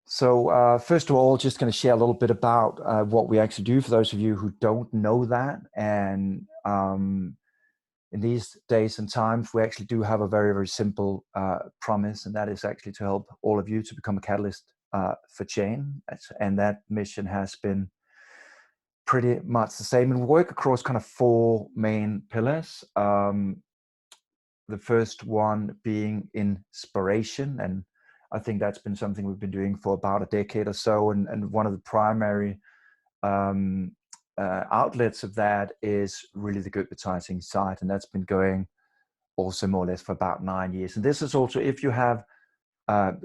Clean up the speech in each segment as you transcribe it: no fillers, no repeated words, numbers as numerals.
So first of all, just going to share a little bit about what we actually do for those of you who don't know that. And in these days and times, we actually do have a very, very simple promise, and that is actually to help all of you to become a catalyst for change. And that mission has been pretty much the same. And we work across kind of four main pillars. The first one being inspiration, and I think that's been something we've been doing for about a decade or so. And one of the primary um, outlets of that is really the good advertising side, and that's been going also more or less for about 9 years. And this is also, if you have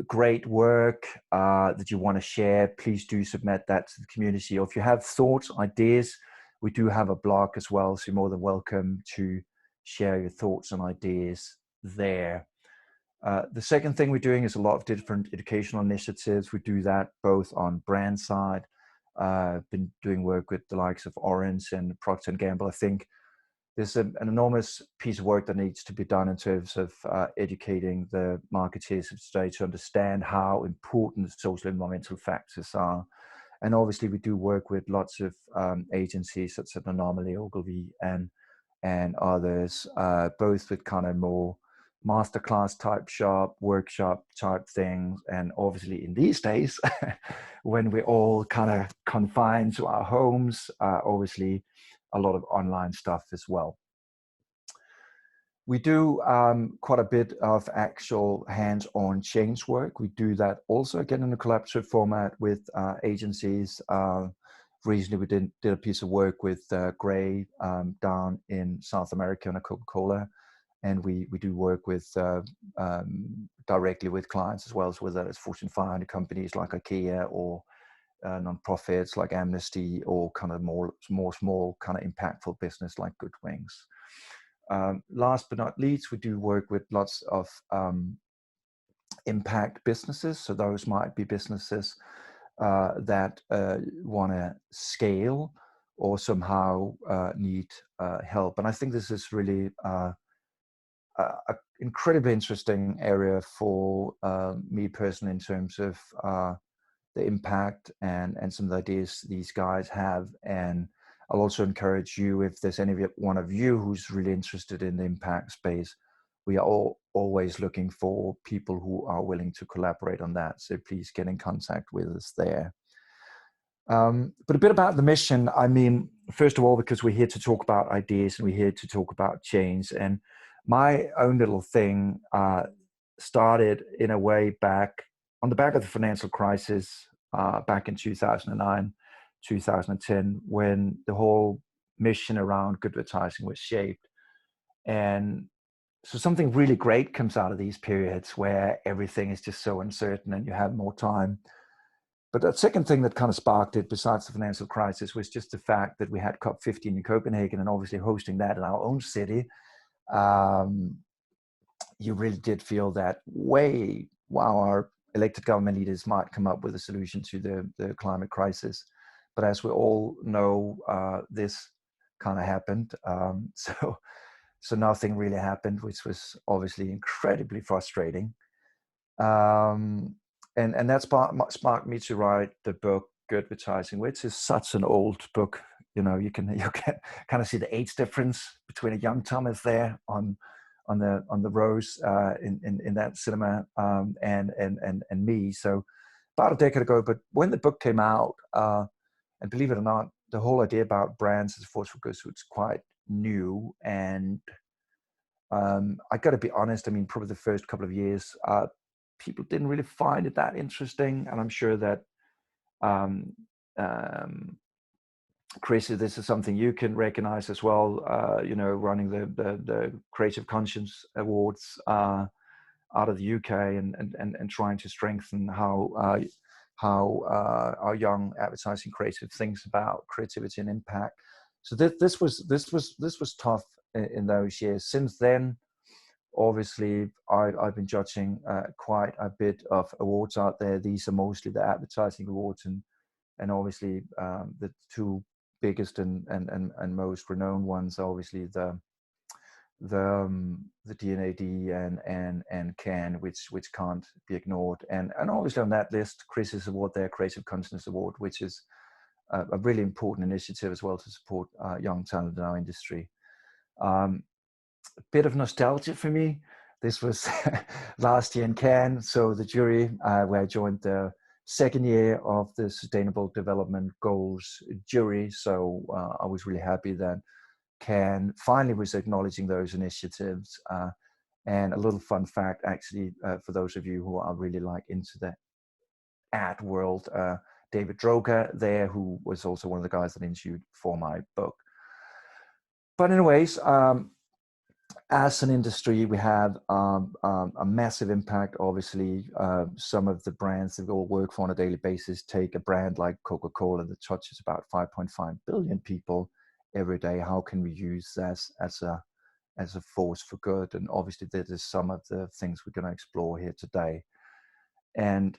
great work that you want to share, please do submit that to the community. Or if you have thoughts, ideas, we do have a blog as well, so you're more than welcome to share your thoughts and ideas there. The second thing we're doing is a lot of different educational initiatives. We do that both on brand side. Been doing work with the likes of Orange and Procter & Gamble. I think there's an enormous piece of work that needs to be done in terms of educating the marketeers of today to understand how important social and environmental factors are. And obviously we do work with lots of agencies such as Anomaly, Ogilvy, and others, both with kind of more masterclass type shop, workshop type things. And obviously in these days, when we're all kind of confined to our homes, obviously a lot of online stuff as well. We do quite a bit of actual hands-on change work. We do that also again in a collaborative format with agencies. Recently, we did a piece of work with Gray down in South America on a Coca-Cola, and we do work with directly with clients as well, as whether it's Fortune 500 companies like IKEA or non-profits like Amnesty, or kind of more small kind of impactful business like Goodwings. Last but not least, we do work with lots of impact businesses. So those might be businesses that want to scale or somehow need help. And I think this is really an incredibly interesting area for me personally in terms of the impact and some of the ideas these guys have. And I'll also encourage you, if there's any one of you who's really interested in the impact space, we are always looking for people who are willing to collaborate on that. So please get in contact with us there. But a bit about the mission. I mean, first of all, because we're here to talk about ideas and we're here to talk about change. And my own little thing started in a way back on the back of the financial crisis back in 2009, 2010, when the whole mission around good advertising was shaped. And so something really great comes out of these periods where everything is just so uncertain and you have more time. But the second thing that kind of sparked it, besides the financial crisis, was just the fact that we had COP15 in Copenhagen, and obviously hosting that in our own city. You really did feel that wow, our elected government leaders might come up with a solution to the climate crisis. But as we all know, this kind of happened. So nothing really happened, which was obviously incredibly frustrating. And that sparked me to write the book Good Advertising, which is such an old book. You know, you can kind of see the age difference between a young Thomas there on the rows in that cinema and me. So about a decade ago. But when the book came out, and believe it or not, the whole idea about brands as a force for good was quite new. And I got to be honest. I mean, probably the first couple of years, people didn't really find it that interesting. And I'm sure that Chris, this is something you can recognize as well. Running the Creative Conscience Awards out of the UK and trying to strengthen how our young advertising creative thinks about creativity and impact. So this was tough in those years. Since then, obviously, I've been judging quite a bit of awards out there. These are mostly the advertising awards, and obviously the two biggest and most renowned ones are obviously the the DNAD and Cannes, which can't be ignored. And obviously on that list, Chris's award there, Creative Consciousness Award, which is a really important initiative as well to support young talent in our industry. A bit of nostalgia for me. This was last year in Cannes, so the jury, where I joined the second year of the Sustainable Development Goals jury. So I was really happy that Cannes finally was acknowledging those initiatives. And a little fun fact, actually, for those of you who are really like into the ad world, David Droga there, who was also one of the guys that interviewed for my book. But anyways, as an industry, we have a massive impact. Obviously, some of the brands that we all work for on a daily basis, take a brand like Coca-Cola that touches about 5.5 billion people every day. How can we use this as a force for good? And obviously, that is some of the things we're going to explore here today. And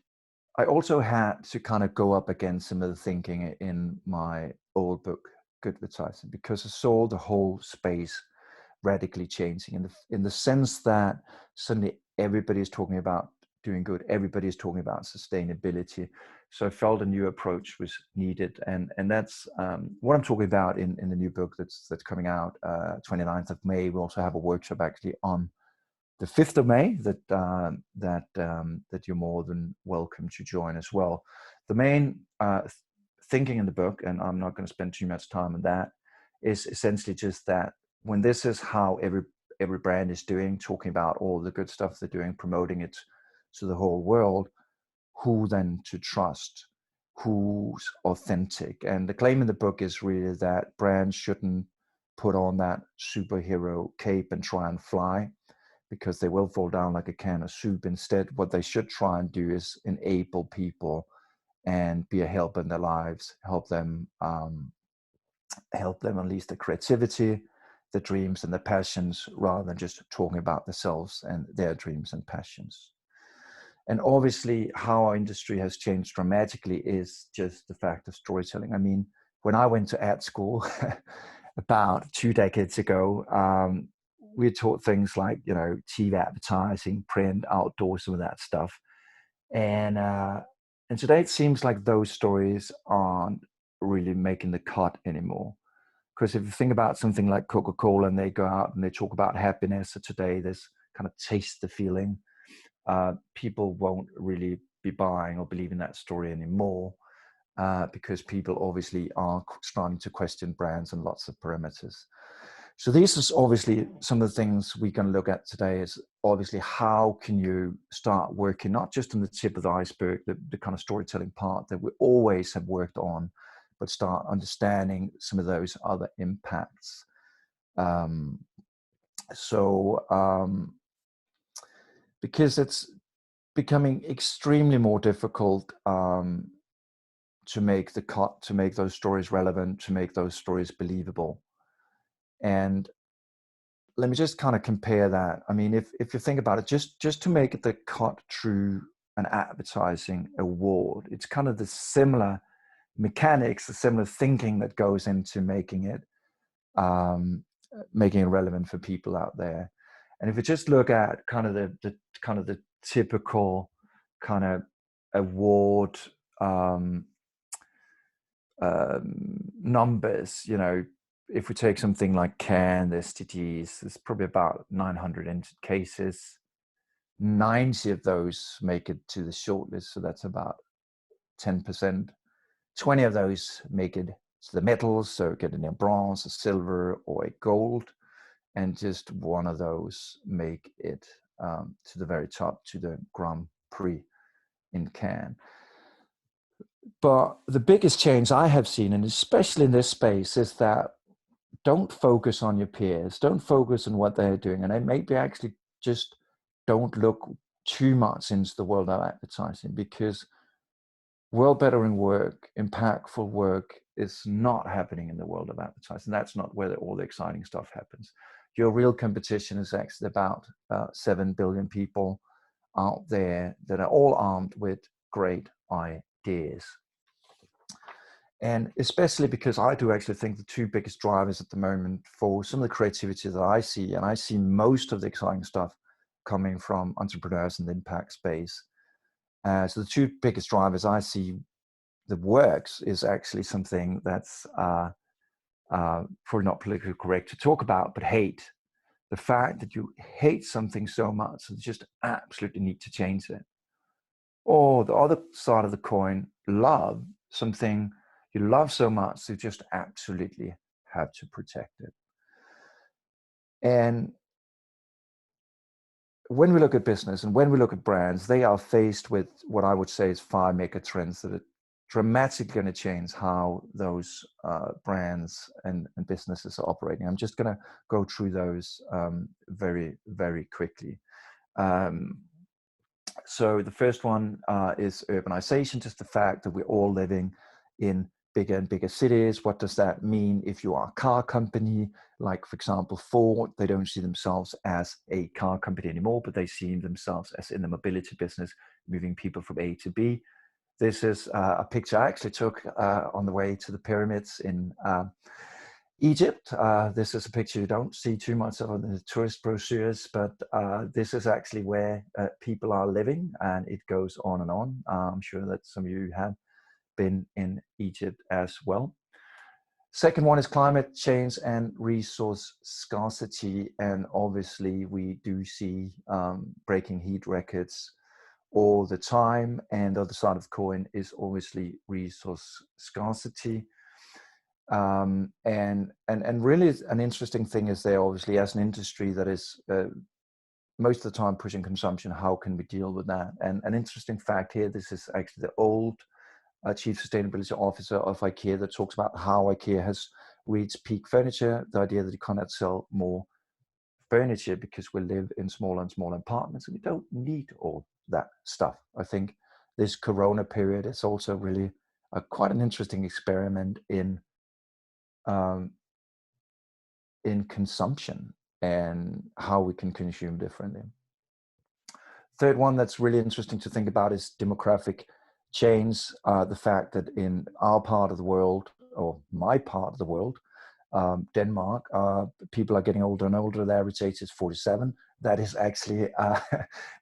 I also had to kind of go up against some of the thinking in my old book, Good Advertising, because I saw the whole space radically changing in the sense that suddenly everybody is talking about doing good, everybody is talking about sustainability. So I felt a new approach was needed, and that's what I'm talking about in the new book that's coming out 29th of May. We also have a workshop actually on the 5th of May that you're more than welcome to join as well. The main thinking in the book, and I'm not going to spend too much time on that, is essentially just that when this is how every brand is doing, talking about all the good stuff they're doing, promoting it to the whole world, who then to trust, who's authentic. And the claim in the book is really that brands shouldn't put on that superhero cape and try and fly, because they will fall down like a can of soup. Instead, what they should try and do is enable people and be a help in their lives, help them unleash their creativity, their dreams and their passions, rather than just talking about themselves and their dreams and passions. And obviously, how our industry has changed dramatically is just the fact of storytelling. I mean, when I went to ad school about 2 decades ago, we taught things like, TV advertising, print, outdoor, some of that stuff. And today it seems like those stories aren't really making the cut anymore. Because if you think about something like Coca-Cola and they go out and they talk about happiness, so today there's kind of taste the feeling, people won't really be buying or believing that story anymore, because people obviously are starting to question brands and lots of parameters. So this is obviously some of the things we can look at today, is obviously how can you start working not just on the tip of the iceberg, the kind of storytelling part that we always have worked on, but start understanding some of those other impacts. Because it's becoming extremely more difficult to make the cut, to make those stories relevant, to make those stories believable. And let me just kind of compare that. I mean, if you think about it, just to make the cut through an advertising award, it's kind of the similar mechanics, the similar thinking that goes into making it relevant for people out there. And if you just look at kind of the typical kind of award numbers, if we take something like Cannes, the STTs, there's probably about 900 entered cases. 90 of those make it to the shortlist, so that's about 10%. 20 of those make it to the medals, so getting a bronze, a silver, or a gold, and just one of those make it to the very top, to the Grand Prix in Cannes. But the biggest change I have seen, and especially in this space, is that don't focus on your peers, don't focus on what they're doing, and maybe actually just don't look too much into the world of advertising, because world bettering work, impactful work is not happening in the world of advertising. That's not where all the exciting stuff happens. Your real competition is actually about 7 billion people out there that are all armed with great ideas. And especially because I do actually think the two biggest drivers at the moment for some of the creativity that I see, and I see most of the exciting stuff coming from entrepreneurs in the impact space. So the two biggest drivers I see that works is actually something that's probably not politically correct to talk about, but hate. The fact that you hate something so much that you just absolutely need to change it. Or the other side of the coin, love, something you love so much you just absolutely have to protect it. And when we look at business and when we look at brands, they are faced with what I would say is 5 mega trends that are dramatically going to change how those brands and businesses are operating. I'm just going to go through those very, very quickly. So the first one is urbanization, just the fact that we're all living in bigger and bigger cities. What does that mean if you are a car company? Like, for example, Ford, they don't see themselves as a car company anymore, but they see themselves as in the mobility business, moving people from A to B. This is a picture I actually took on the way to the pyramids in Egypt. This is a picture you don't see too much of in the tourist brochures, but this is actually where people are living, and it goes on and on. I'm sure that some of you have been in Egypt as well. Second one is climate change and resource scarcity, and obviously we do see breaking heat records all the time, and the other side of the coin is obviously resource scarcity. And really an interesting thing is there, obviously, as an industry that is most of the time pushing consumption, how can we deal with that? And an interesting fact here, this is actually the old chief sustainability officer of IKEA that talks about how IKEA has reached peak furniture, the idea that you cannot sell more furniture because we live in smaller and smaller apartments and we don't need all that stuff. I think this Corona period is also really quite an interesting experiment in consumption and how we can consume differently. Third one that's really interesting to think about is demographic change. The fact that in our part of the world, or my part of the world, Denmark, people are getting older and older. The average age is 47. That is actually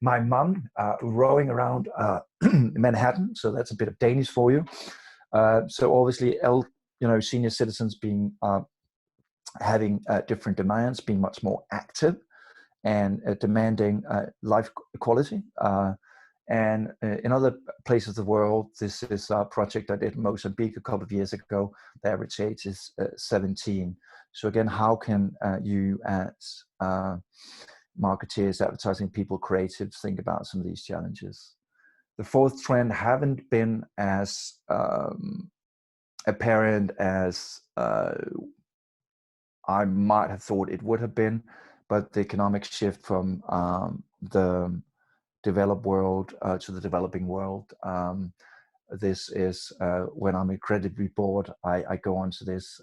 my mum rowing around Manhattan. So that's a bit of Danish for you. So obviously, senior citizens being having different demands, being much more active and demanding life equality. And in other places of the world, this is a project I did in Mozambique a couple of years ago. The average age is 17. So again, how can you as marketeers, advertising people, creatives, think about some of these challenges? The fourth trend haven't been as apparent as I might have thought it would have been, but the economic shift from the developed world to the developing world. This is when I'm incredibly bored, I go onto this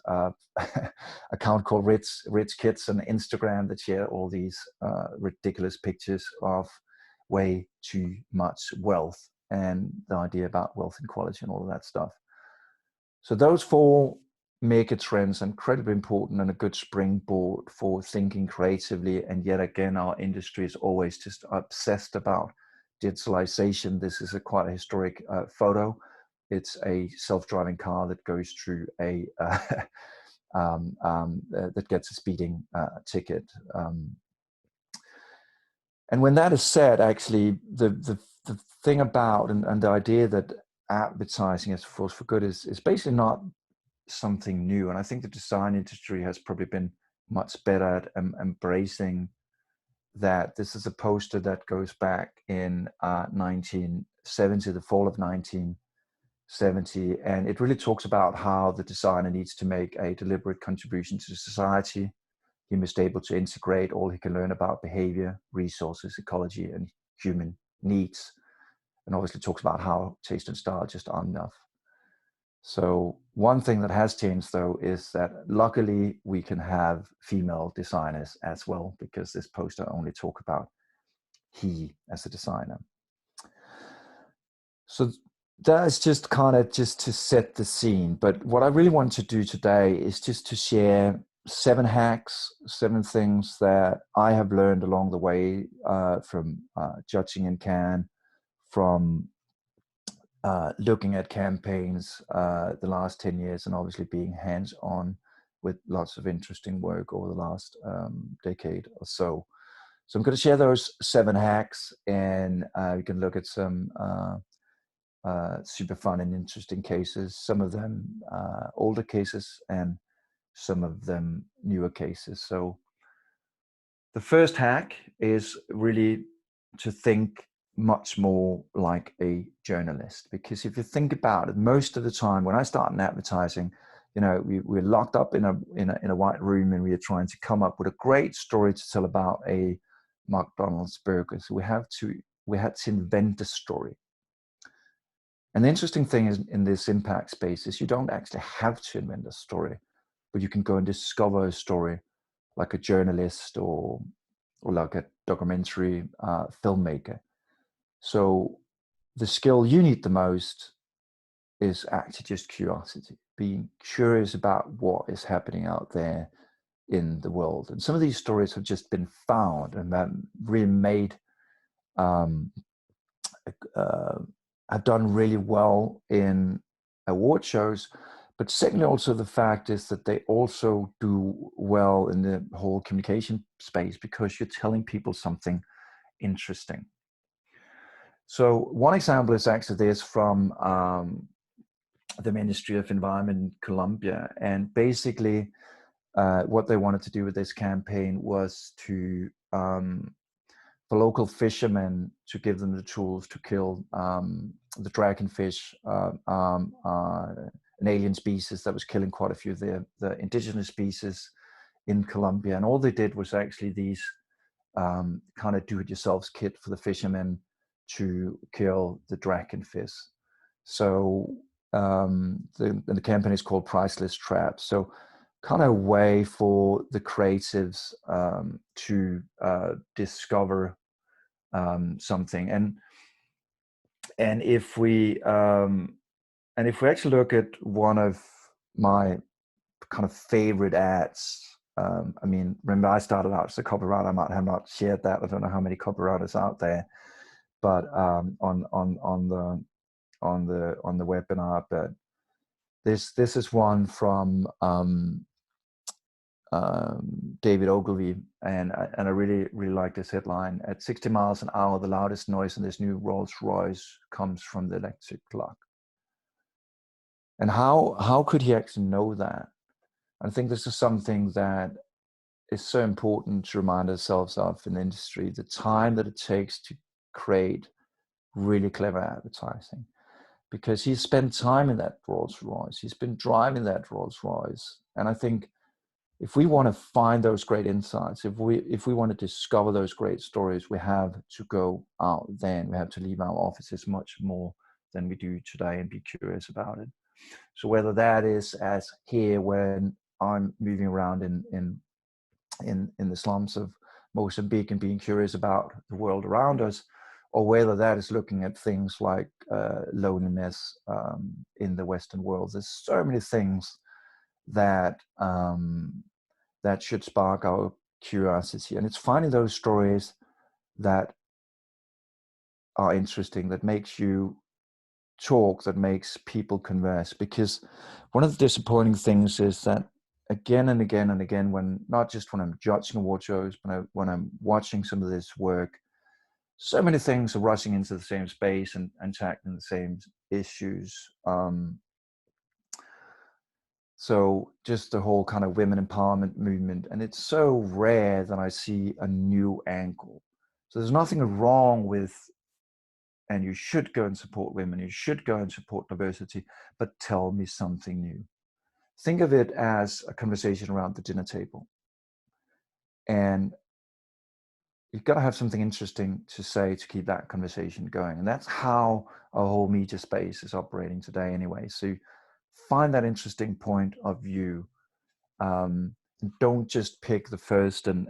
account called Rich Kids on Instagram that share all these ridiculous pictures of way too much wealth and the idea about wealth inequality and all of that stuff. So those 4 mega trends are incredibly important and a good springboard for thinking creatively. And yet again, our industry is always just obsessed about digitalization. This is quite a historic photo. It's a self-driving car that goes through a that gets a speeding ticket. And when that is said, actually, the thing about and the idea that advertising is a force for good is basically not something new. And I think the design industry has probably been much better at embracing that. This is a poster that goes back in 1970, the fall of 1970. And it really talks about how the designer needs to make a deliberate contribution to society. He must be able to integrate all he can learn about behavior, resources, ecology, and human needs. And obviously talks about how taste and style just aren't enough. So one thing that has changed, though, is that luckily we can have female designers as well, because this poster only talk about he as a designer. So That's just kind of just to set the scene. But what I really want to do today is just to share 7 hacks, 7 things that I have learned along the way from judging in Cannes, from looking at campaigns the last 10 years, and obviously being hands on with lots of interesting work over the last decade or so. So I'm going to share those 7 hacks, and we can look at some super fun and interesting cases, some of them older cases and some of them newer cases. So the first hack is really to think much more like a journalist, because if you think about it, most of the time when I start in advertising, we're locked up in a white room, and we are trying to come up with a great story to tell about a McDonald's burger. So we had to invent a story. And the interesting thing is, in this impact space, is you don't actually have to invent a story, but you can go and discover a story like a journalist, or like a documentary filmmaker. So the skill you need the most is actually just curiosity, being curious about what is happening out there in the world. And some of these stories have just been found and that really made um, uh, have done really well in award shows. But secondly, also the fact is that they also do well in the whole communication space, because you're telling people something interesting. So one example is actually this from the Ministry of Environment in Colombia. And basically what they wanted to do with this campaign was to for local fishermen, to give them the tools to kill the dragonfish, an alien species that was killing quite a few of the indigenous species in Colombia. And all they did was actually these kind of do-it-yourself kit for the fishermen to kill the dragonfish. So the campaign is called Priceless Traps. So kind of a way for the creatives to discover something. And if we actually look at one of my kind of favorite ads, I mean, remember I started out as a copywriter. I might have not shared that. I don't know how many copywriters out there, but on the webinar. But this is one from David Ogilvy, and I really like this headline. At 60 miles an hour, the loudest noise in this new Rolls Royce comes from the electric clock. And how could he actually know that? I think this is something that is so important to remind ourselves of in the industry: the time that it takes to create really clever advertising. Because he spent time in that Rolls Royce, he's been driving that Rolls Royce, and I think if we want to find those great insights, if we want to discover those great stories, we have to go out then. We have to leave our offices much more than we do today and be curious about it. So whether that is as here when I'm moving around in the slums of Mozambique and being curious about the world around us, or whether that is looking at things like loneliness in the Western world, there's so many things that that should spark our curiosity. And it's finding those stories that are interesting, that makes you talk, that makes people converse. Because one of the disappointing things is that again and again and again, when not just when I'm judging award shows, but when I'm watching some of this work, so many things are rushing into the same space and tackling the same issues. So just the whole kind of women empowerment movement. And it's so rare that I see a new angle. So there's nothing wrong with, and you should go and support women, you should go and support diversity, but tell me something new. Think of it as a conversation around the dinner table. And you've got to have something interesting to say to keep that conversation going. And that's how our whole media space is operating today anyway. So find that interesting point of view. don't just pick the first and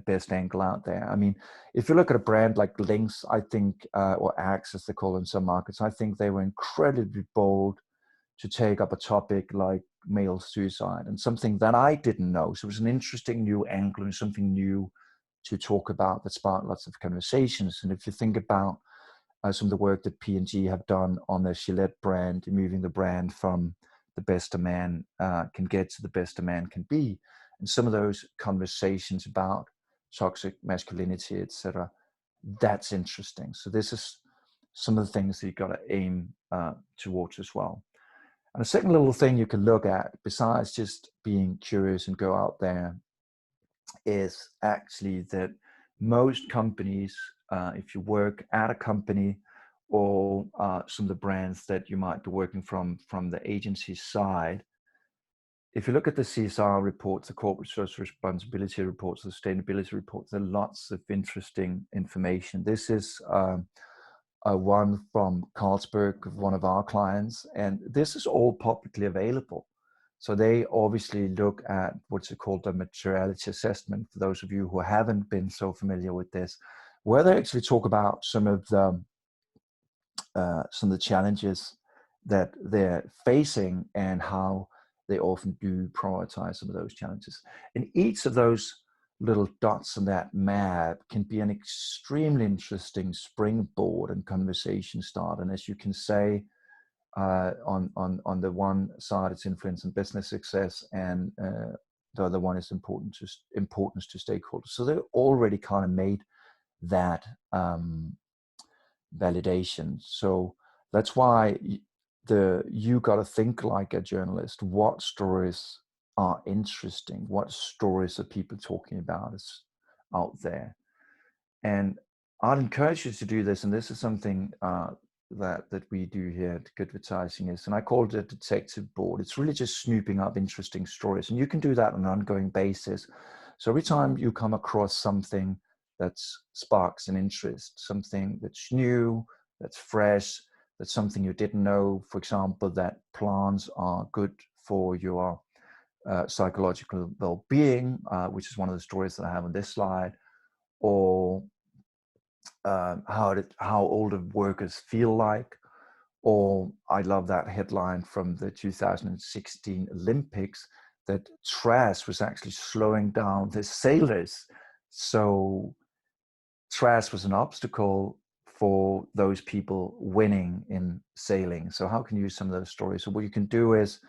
best angle out there. I mean, if you look at a brand like Lynx, I think, or Axe as they call it in some markets, I think they were incredibly bold to take up a topic like male suicide, and something that I didn't know. So it was an interesting new angle and something new to talk about that sparked lots of conversations. And if you think about some of the work that P&G have done on their Gillette brand, moving the brand from the best a man can get to the best a man can be, and some of those conversations about toxic masculinity, etc., that's interesting. So this is some of the things that you've got to aim towards as well. And a second little thing you can look at, besides just being curious and go out there, is actually that most companies, if you work at a company or some of the brands that you might be working from the agency side, if you look at the CSR reports, the corporate social responsibility reports, the sustainability reports, there are lots of interesting information. This is one from Carlsberg, one of our clients, and this is all publicly available. So they obviously look at what's called a materiality assessment, for those of you who haven't been so familiar with this, where they actually talk about some of the challenges that they're facing and how they often do prioritize some of those challenges. And each of those little dots on that map can be an extremely interesting springboard and conversation start. And as you can say, on the one side, it's influence and business success, and the other one is importance to stakeholders. So they've already kind of made that validation. So that's why you got to think like a journalist. What stories are interesting? What stories are people talking about is out there? And I'd encourage you to do this. And this is something that we do here at Good Advertising is, and I call it a detective board. It's really just snooping up interesting stories, and you can do that on an ongoing basis. So every time you come across something that sparks an interest, something that's new, that's fresh, that's something you didn't know, for example, that plants are good for your psychological well-being, which is one of the stories that I have on this slide, or how older workers feel like, or I love that headline from the 2016 Olympics that trash was actually slowing down the sailors. So trash was an obstacle for those people winning in sailing. So how can you use some of those stories? So what you can do is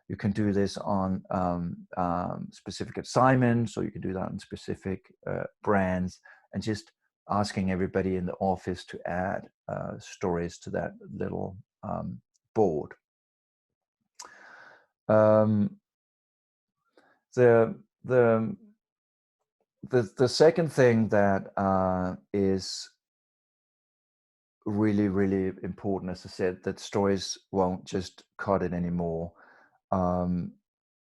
you can do this on specific assignments, or you can do that on specific brands, and just asking everybody in the office to add stories to that little board. The second thing that is really, really important, as I said, that stories won't just cut it anymore.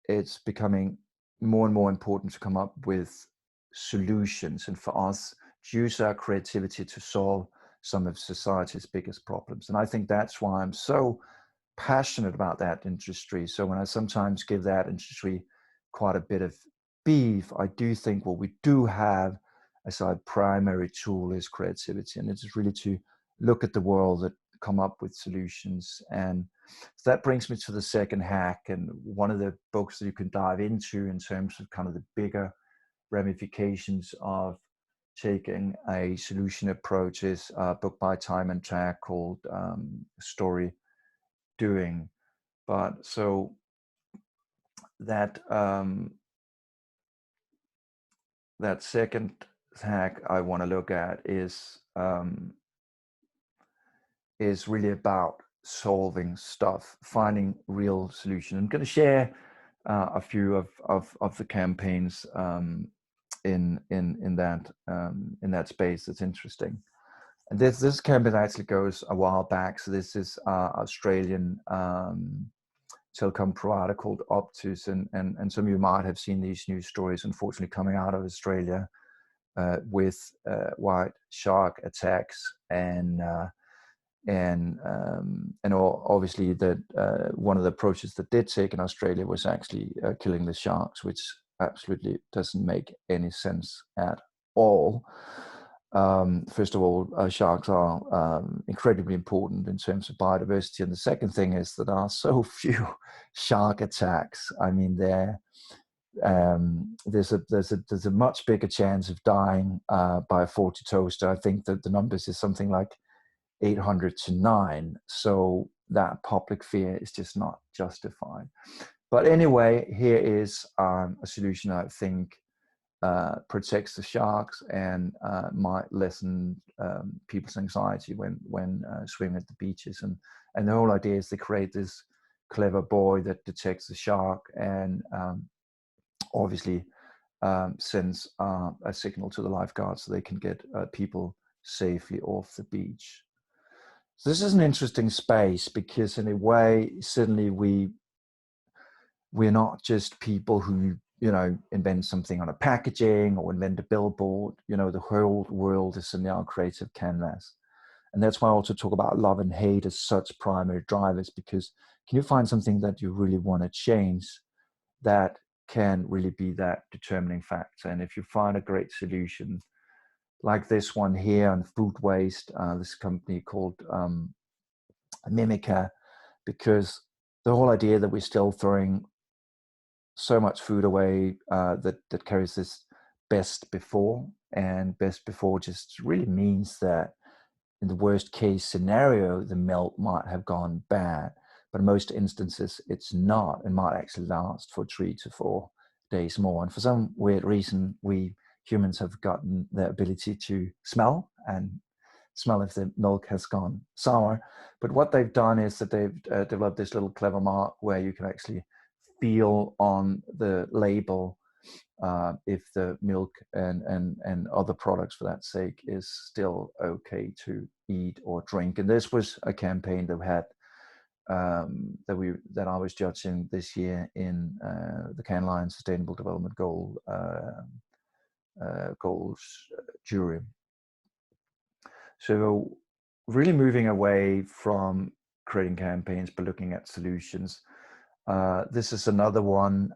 It's becoming more and more important to come up with solutions, and for us to use our creativity to solve some of society's biggest problems. And I think that's why I'm so passionate about that industry. So when I sometimes give that industry quite a bit of beef, I do think what we do have as our primary tool is creativity, and it's really to look at the world and come up with solutions. And so that brings me to the second hack, and one of the books that you can dive into in terms of kind of the bigger ramifications of taking a solution approach is a book by Time & Jack called Story Doing. But so that that second hack I want to look at is really about solving stuff, finding real solution. I'm going to share a few of the campaigns in that space that's interesting. And this campaign actually goes a while back. So this is Australian telecom provider called Optus, and some of you might have seen these news stories, unfortunately, coming out of Australia with white shark attacks, and obviously that one of the approaches that did take in Australia was actually killing the sharks, which absolutely doesn't make any sense at all. First of all, sharks are incredibly important in terms of biodiversity, and the second thing is that there are so few shark attacks. I mean, there's a much bigger chance of dying by a 40 toaster. I think that the numbers is something like 800 to 9. So that public fear is just not justified. But anyway, here is a solution I think protects the sharks and might lessen people's anxiety when swimming at the beaches. And the whole idea is they create this clever buoy that detects the shark and obviously sends a signal to the lifeguards so they can get people safely off the beach. So this is an interesting space because in a way, suddenly we're not just people who, invent something on a packaging or invent a billboard. The whole world is in our creative canvas. And that's why I also talk about love and hate as such primary drivers, because can you find something that you really want to change that can really be that determining factor? And if you find a great solution like this one here on food waste, this company called Mimica, because the whole idea that we're still throwing so much food away that carries this best before, and best before just really means that in the worst case scenario, the milk might have gone bad, but in most instances it's not, and might actually last for 3 to 4 days more. And for some weird reason, we humans have gotten the ability to smell if the milk has gone sour. But what they've done is that they've developed this little clever mark where you can actually feel on the label if the milk and other products for that sake is still okay to eat or drink. And this was a campaign that had that I was judging this year in the Cannes Lions Sustainable Development Goals jury. So really moving away from creating campaigns but looking at solutions. This is another one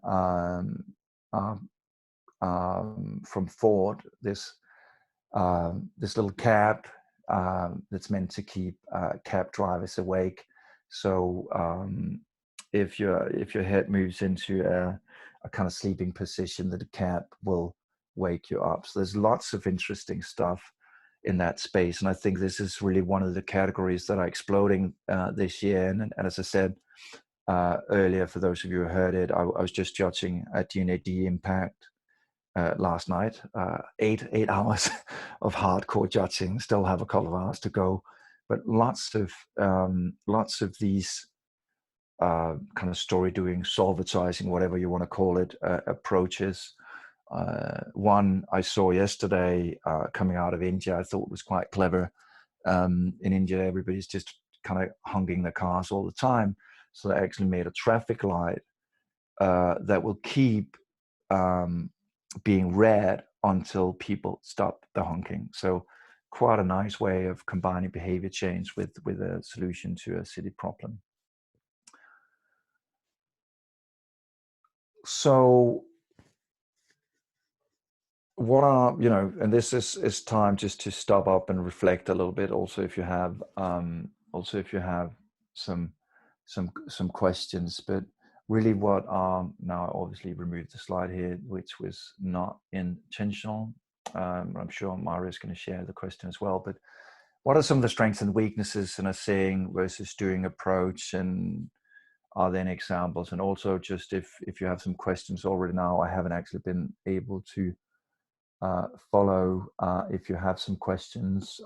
from Ford. This little cab that's meant to keep cab drivers awake. So if your head moves into a kind of sleeping position, that the cab will wake you up. So there's lots of interesting stuff in that space, and I think this is really one of the categories that are exploding this year. And as I said earlier, for those of you who heard it, I was just judging a D&AD Impact last night. 8 hours of hardcore judging. Still have a couple of hours to go, but lots of these kind of story doing, solvitizing, whatever you want to call it, approaches. One I saw yesterday coming out of India, I thought was quite clever. In India, everybody's just kind of hunging their cars all the time. So they actually made a traffic light that will keep being red until people stop the honking. So quite a nice way of combining behavior change with a solution to a city problem. So what are, and this is time just to stop up and reflect a little bit. Also, if you have some questions, but really what are, now I obviously removed the slide here, which was not intentional. I'm sure Mara is going to share the question as well, but what are some of the strengths and weaknesses in a saying versus doing approach, and are there any examples? And also just if you have some questions already now, I haven't actually been able to follow if you have some questions.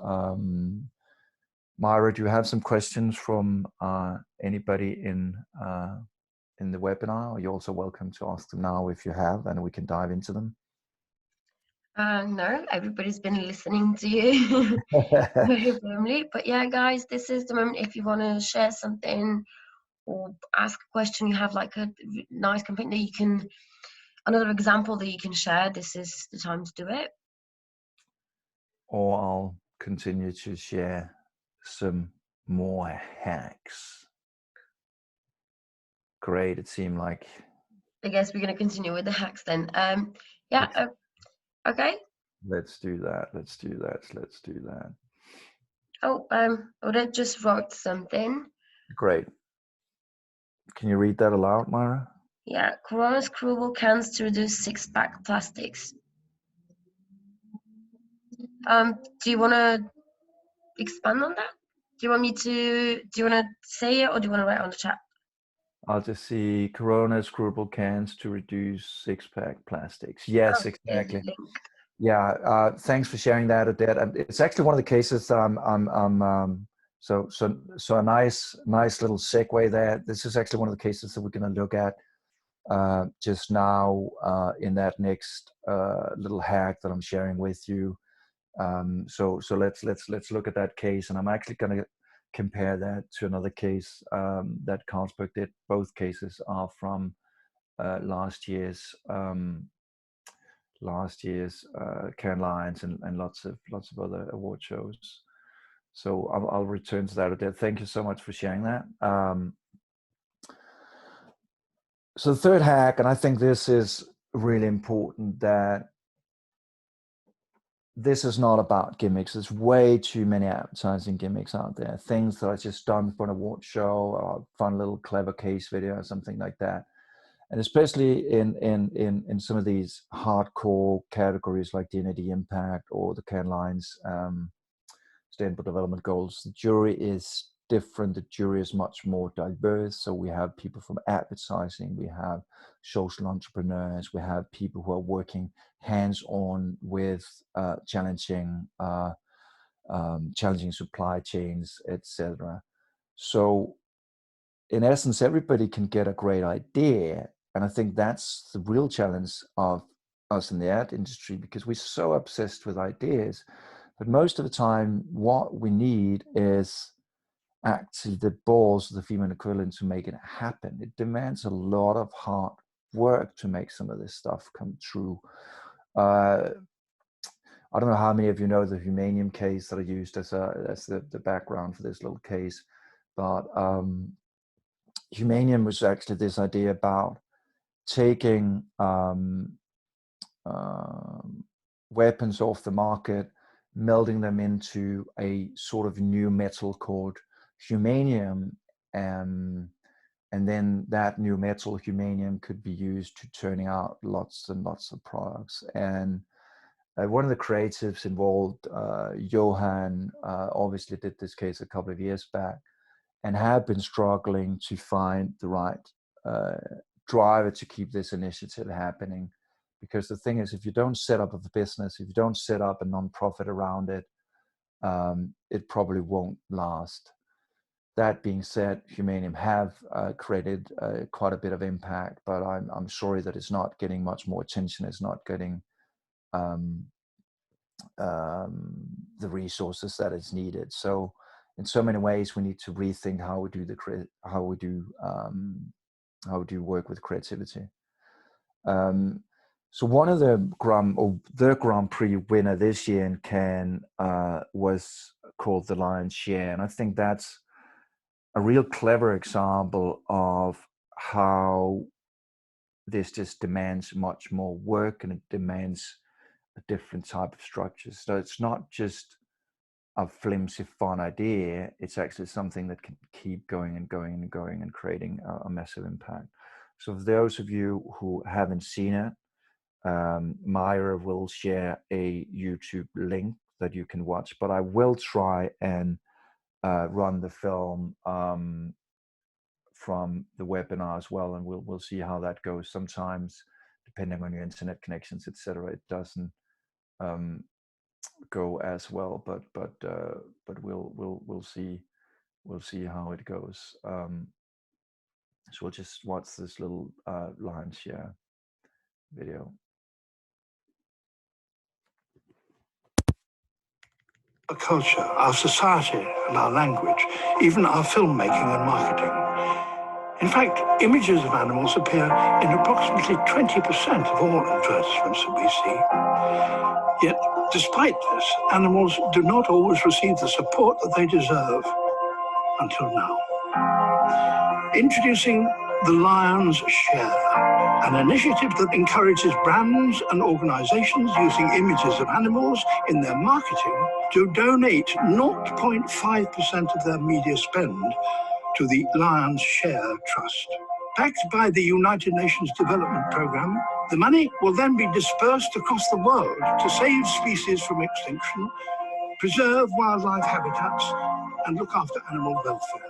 Myra, do you have some questions from anybody in the webinar? You're also welcome to ask them now if you have, and we can dive into them. No, everybody's been listening to you very firmly. But yeah, guys, this is the moment. If you want to share something or ask a question, you have like a nice campaign that you can, another example that you can share, this is the time to do it. Or I'll continue to share some more hacks. Great, it seemed like I guess we're going to continue with the hacks then. Yeah, okay. Let's do that. Let's do that. Let's do that. Oh, Oda just wrote something. Great. Can you read that aloud, Myra? Yeah, Corona screwball cans to reduce six-pack plastics. Do you want to expand on that? Do you want me to? Do you want to say it, or do you want to write it on the chat? I'll just see Corona screwball cans to reduce six-pack plastics. Yes, exactly. Yeah, thanks for sharing that, Odette. It's actually one of the cases that so a nice little segue there. This is actually one of the cases that we're going to look at just now in that next little hack that I'm sharing with you. So let's look at that case, and I'm actually going to compare that to another case that Carlsberg did. Both cases are from last year's Cannes Lions and lots of other award shows. So I'll return to that, Odette. Thank you so much for sharing that. So the third hack, and I think this is really important, that this is not about gimmicks. There's way too many advertising gimmicks out there. Things that are just done for an award show, or fun little clever case video or something like that. And especially in some of these hardcore categories like D&AD Impact or the Cannes Lions Sustainable Development Goals, the jury is different. The jury is much more diverse. So we have people from advertising, we have social entrepreneurs, we have people who are working hands-on with challenging supply chains, etc. So in essence, everybody can get a great idea. And I think that's the real challenge of us in the ad industry, because we're so obsessed with ideas. But most of the time, what we need is actually the balls, the female equivalent, to make it happen. It demands a lot of hard work to make some of this stuff come true. I don't know how many of you know the Humanium case that I used as the background for this little case, but Humanium was actually this idea about taking weapons off the market, melding them into a sort of new metal called Humanium, and then that new metal Humanium could be used to turning out lots and lots of products. And one of the creatives involved, Johan, obviously did this case a couple of years back and have been struggling to find the right driver to keep this initiative happening. Because the thing is, if you don't set up a business, if you don't set up a non-profit around it, it probably won't last. That being said, Humanium have created quite a bit of impact, but I'm sorry that it's not getting much more attention. It's not getting the resources that is needed. So in so many ways, we need to rethink how we do work with creativity. So one of the Grand Prix winner this year in Cannes was called The Lion's Share, and I think that's a real clever example of how this just demands much more work, and it demands a different type of structure. So it's not just a flimsy fun idea, it's actually something that can keep going and going and going and creating a massive impact. So for those of you who haven't seen it, Myra will share a YouTube link that you can watch, but I will try and run the film from the webinar as well, and we'll see how that goes. Sometimes, depending on your internet connections, etc., it doesn't go as well, but we'll see how it goes. So we'll just watch this little Lion's Share video. Our culture, our society, and our language, even our filmmaking and marketing. In fact, images of animals appear in approximately 20% of all advertisements that we see. Yet, despite this, animals do not always receive the support that they deserve, until now. Introducing The Lion's Share, an initiative that encourages brands and organizations using images of animals in their marketing to donate 0.5% of their media spend to the Lion's Share Trust. Backed by the United Nations Development Programme, the money will then be dispersed across the world to save species from extinction, preserve wildlife habitats, and look after animal welfare.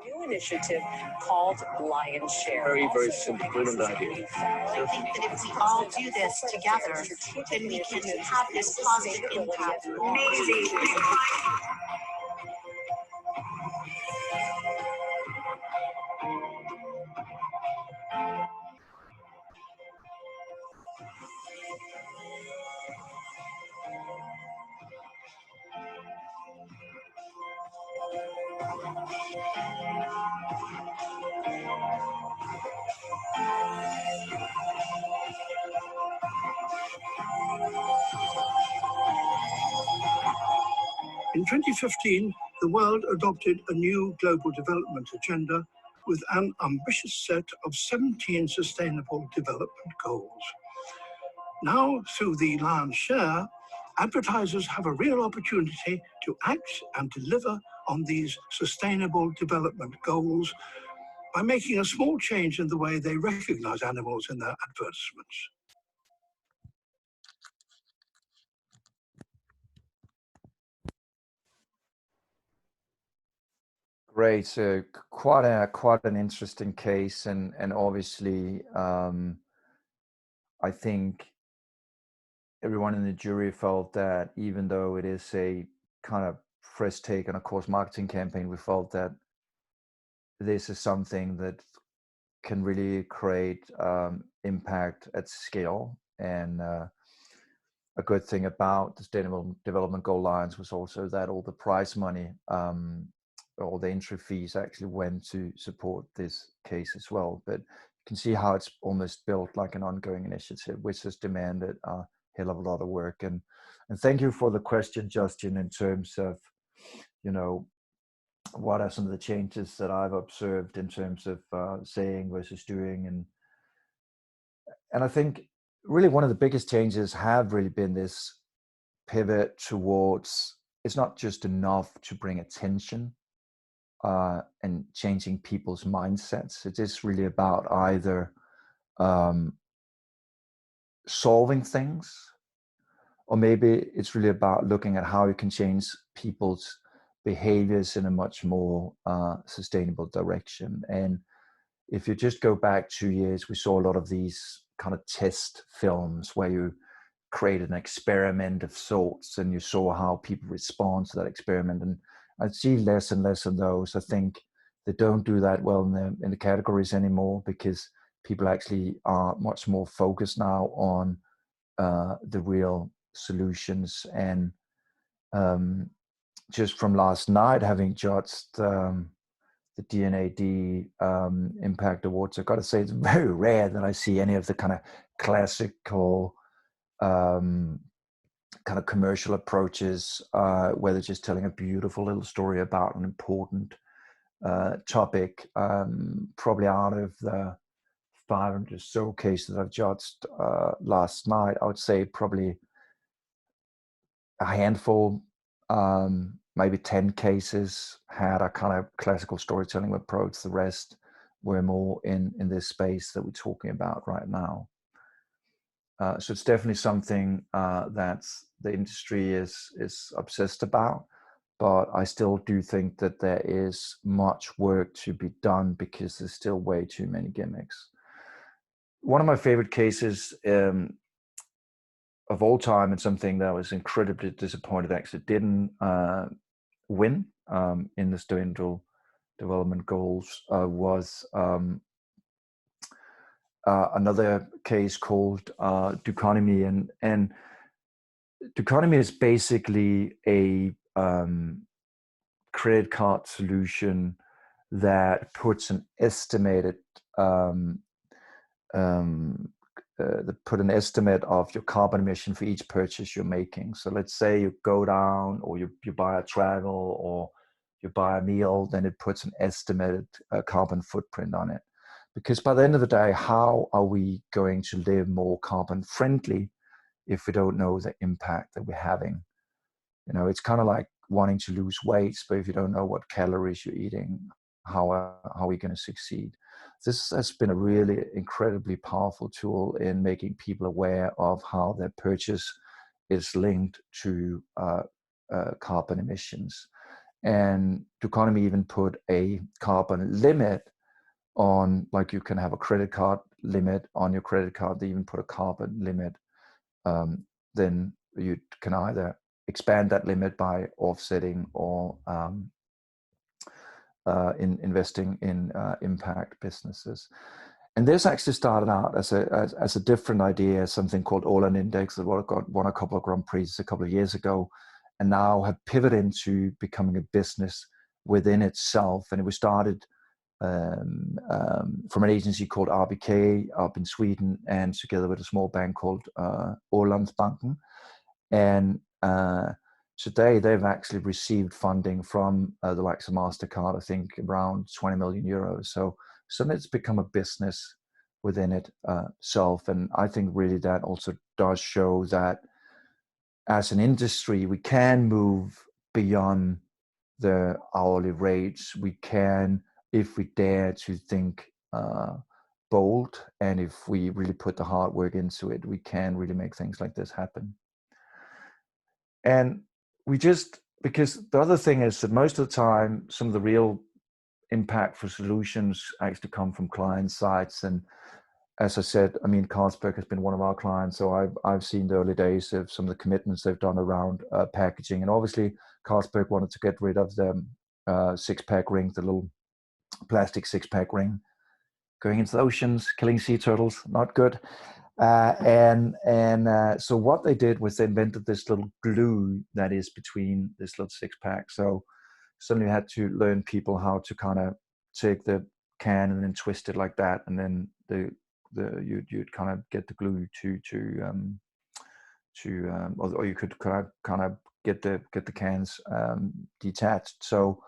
New initiative called Lion's Share. Very simple, brilliant idea. I think that if we all do this together, then we can have this positive impact. Amazing. In 2015, the world adopted a new global development agenda with an ambitious set of 17 sustainable development goals. Now, through the Lion's Share, advertisers have a real opportunity to act and deliver on these sustainable development goals by making a small change in the way they recognize animals in their advertisements. Great. So quite an interesting case, and obviously, I think everyone in the jury felt that even though it is a kind of fresh take on a course marketing campaign, we felt that this is something that can really create impact at scale. And a good thing about the Sustainable Development Goal Lines was also that all the prize money, all the entry fees actually went to support this case as well. But you can see how it's almost built like an ongoing initiative, which has demanded a hell of a lot of work. And thank you for the question, Justin, in terms of, you know, what are some of the changes that I've observed in terms of saying versus doing. And I think really one of the biggest changes have really been this pivot towards, it's not just enough to bring attention and changing people's mindsets. It is really about either solving things, or maybe it's really about looking at how you can change people's behaviors in a much more sustainable direction. And if you just go back 2 years, we saw a lot of these kind of test films where you created an experiment of sorts and you saw how people respond to that experiment. And I see less and less of those. I think they don't do that well in the categories anymore, because people actually are much more focused now on the real solutions. And just from last night, having judged the D&AD Impact Awards, I've got to say it's very rare that I see any of the kind of classical kind of commercial approaches where they're just telling a beautiful little story about an important topic. Probably out of the 500 or so cases I've judged last night, I would say probably a handful, maybe 10 cases had a kind of classical storytelling approach. The rest were more in this space that we're talking about right now. So it's definitely something that the industry is obsessed about, but I still do think that there is much work to be done because there's still way too many gimmicks. One of my favorite cases of all time, and something that I was incredibly disappointed actually didn't win in the Sustainable Development Goals was another case called Duconomy, and Duconomy is basically a credit card solution that puts an estimated that put an estimate of your carbon emission for each purchase you're making. So let's say you go down, or you buy a travel, or you buy a meal, then it puts an estimated carbon footprint on it. Because by the end of the day, how are we going to live more carbon friendly if we don't know the impact that we're having? You know, it's kind of like wanting to lose weight, but if you don't know what calories you're eating, how are we going to succeed? This has been a really incredibly powerful tool in making people aware of how their purchase is linked to carbon emissions. And Duconomy even put a carbon limit on, like you can have a credit card limit on your credit card. They even put a carbon limit. Then you can either expand that limit by offsetting or in investing in impact businesses. And this actually started out as a different idea, something called Åland Index that won a couple of Grand Prix a couple of years ago, and now have pivoted into becoming a business within itself. And it was started from an agency called RBK up in Sweden, and together with a small bank called Ålandsbanken. And today they've actually received funding from the likes of MasterCard, I think around 20 million euros. So it's become a business within itself. And I think really that also does show that as an industry, we can move beyond the hourly rates. We can, if we dare to think bold, and if we really put the hard work into it, we can really make things like this happen. And because the other thing is that most of the time, some of the real impact for solutions actually come from client sites. And as I said, I mean, Carlsberg has been one of our clients, so I've seen the early days of some of the commitments they've done around packaging. And obviously, Carlsberg wanted to get rid of the six-pack ring, the little plastic six-pack ring, going into the oceans, killing sea turtles, not good. So what they did was they invented this little glue that is between this little six-pack. So suddenly you had to learn people how to kind of take the can and then twist it like that, and then you'd kind of get the glue or you could kind of get the cans detached. So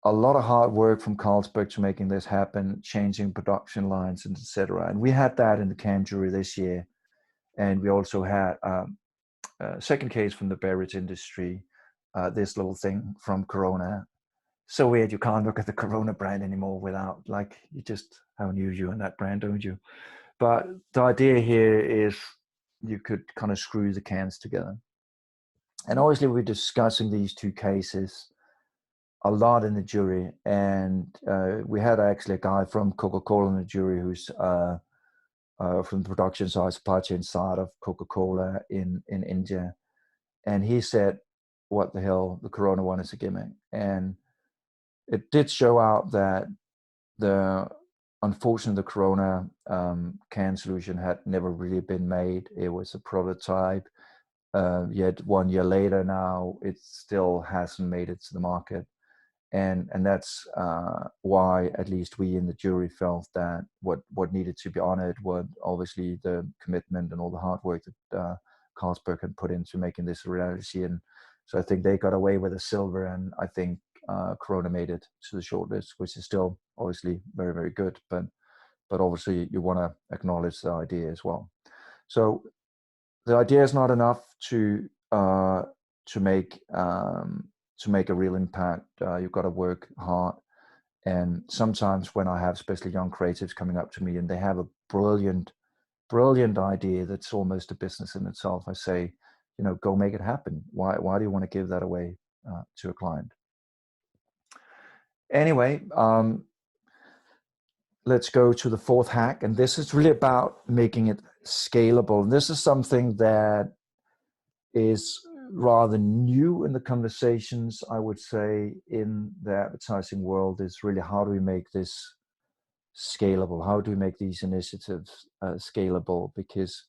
a lot of hard work from Carlsberg to making this happen, changing production lines, and etc. And we had that in the can jury this year, and we also had a second case from the beverage industry. This little thing from Corona. So weird, you can't look at the Corona brand anymore without, like, you just have an usual in that brand, don't you? But the idea here is you could kind of screw the cans together. And obviously we're discussing these two cases a lot in the jury, and we had actually a guy from Coca-Cola in the jury who's from the production side, supply chain side of Coca-Cola in India, and he said, what the hell, the Corona one is a gimmick. And it did show out that unfortunately the Corona can solution had never really been made. It was a prototype, yet 1 year later now it still hasn't made it to the market. And that's why at least we in the jury felt that what needed to be honored was obviously the commitment and all the hard work that Carlsberg had put into making this a reality. And so I think they got away with a silver, and I think Corona made it to the shortlist, which is still obviously very, very good. But obviously you want to acknowledge the idea as well. So the idea is not enough to make a real impact. You've got to work hard. And sometimes when I have especially young creatives coming up to me and they have a brilliant idea that's almost a business in itself, I say, go make it happen. Why do you want to give that away to a client? Anyway, let's go to the fourth hack. And this is really about making it scalable. And this is something that is rather new in the conversations, I would say, in the advertising world, is really how do we make this scalable? How do we make these initiatives scalable? Because,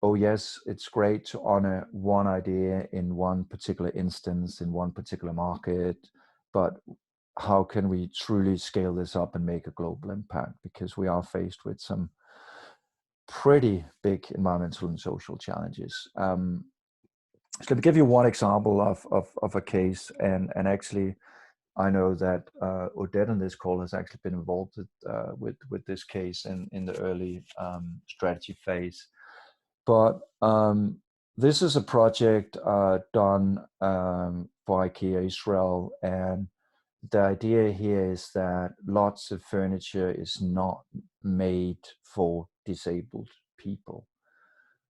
oh yes, it's great to honor one idea in one particular instance, in one particular market, but how can we truly scale this up and make a global impact, because we are faced with some pretty big environmental and social challenges. So let me give you one example of a case, and actually I know that Odette on this call has actually been involved with this case in the early strategy phase. But this is a project done for IKEA Israel, and the idea here is that lots of furniture is not made for disabled people.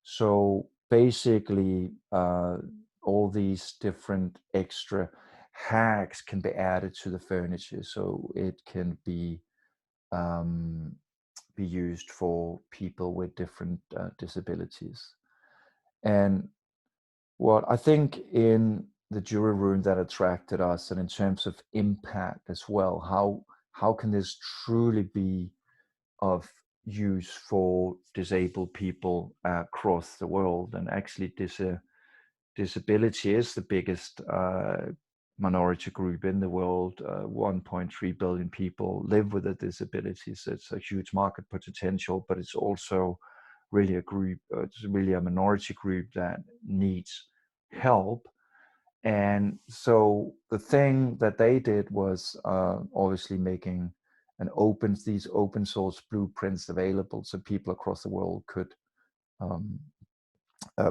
So basically, all these different extra hacks can be added to the furniture, so it can be used for people with different disabilities. And what I think in the jury room that attracted us, and in terms of impact as well, how can this truly be of use for disabled people across the world? And actually, disability is the biggest minority group in the world. 1.3 billion people live with a disability, so it's a huge market potential, but it's also really a group, it's really a minority group that needs help. And so the thing that they did was obviously making these open source blueprints available, so people across the world could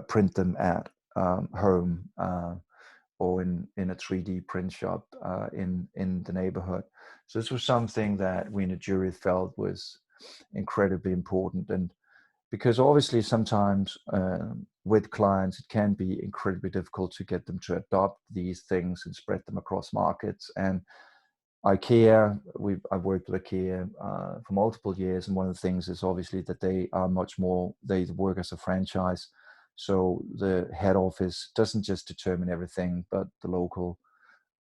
print them at home or in a 3D print shop in the neighborhood. So this was something that we in the jury felt was incredibly important. And because obviously sometimes with clients, it can be incredibly difficult to get them to adopt these things and spread them across markets. And IKEA, I've worked with IKEA for multiple years, and one of the things is obviously that they are they work as a franchise. So the head office doesn't just determine everything, but the local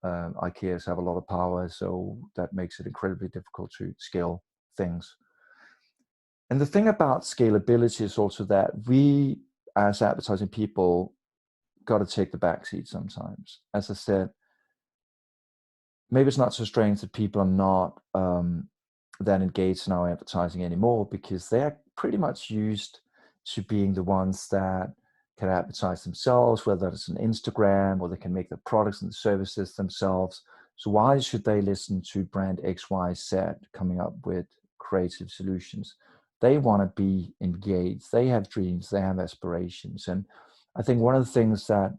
IKEAs have a lot of power. So that makes it incredibly difficult to scale things. And the thing about scalability is also that we, as advertising people, got to take the backseat sometimes. As I said, maybe it's not so strange that people are not that engaged in our advertising anymore, because they're pretty much used to being the ones that can advertise themselves, whether it's on Instagram, or they can make the products and the services themselves. So why should they listen to brand XYZ coming up with creative solutions? They want to be engaged. They have dreams, they have aspirations. And I think one of the things that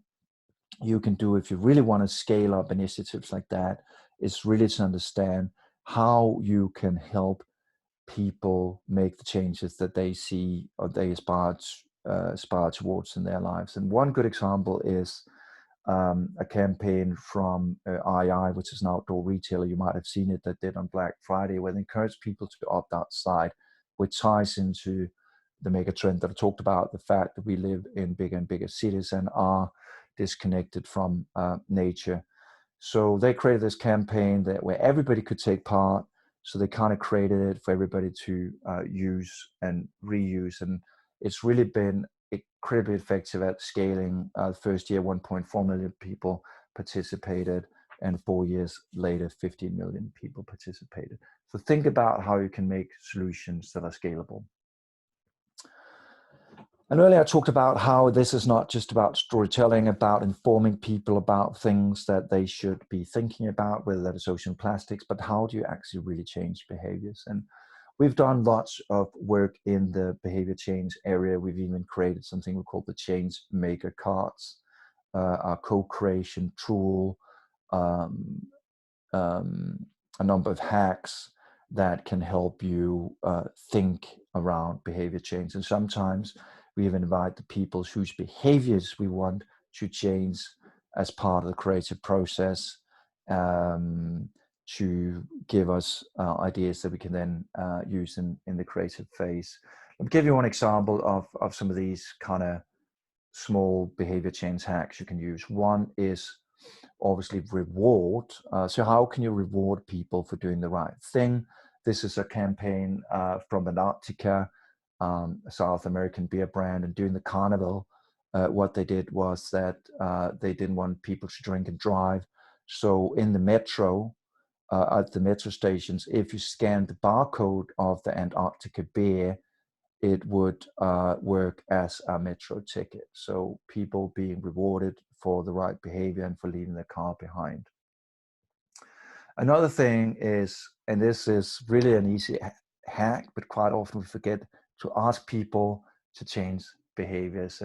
you can do if you really want to scale up initiatives like that is really to understand how you can help people make the changes that they see or they aspire towards in their lives. And one good example is a campaign from II, which is an outdoor retailer. You might have seen it, that did on Black Friday, where they encouraged people to opt outside, which ties into the mega trend that I talked about, the fact that we live in bigger and bigger cities and are disconnected from nature. So they created this campaign where everybody could take part. So they kind of created it for everybody to use and reuse. And it's really been incredibly effective at scaling. First year, 1.4 million people participated, and 4 years later, 15 million people participated. So think about how you can make solutions that are scalable. And earlier I talked about how this is not just about storytelling, about informing people about things that they should be thinking about, whether that is ocean plastics, but how do you actually really change behaviors? And we've done lots of work in the behavior change area. We've even created something we call the Change Maker Cards, our co-creation tool, a number of hacks that can help you think around behavior change. And sometimes we even invite the people whose behaviors we want to change as part of the creative process to give us ideas that we can then use in the creative phase. Let me give you one example of some of these kind of small behavior change hacks you can use. One is obviously reward. So how can you reward people for doing the right thing? This is a campaign from Antarctica, a South American beer brand, and during the carnival, what they did was that they didn't want people to drink and drive. So in the metro, at the metro stations, if you scan the barcode of the Antarctica bear, it would work as a metro ticket. So people being rewarded for the right behavior and for leaving their car behind. Another thing is, and this is really an easy hack, but quite often we forget to ask people to change behaviors.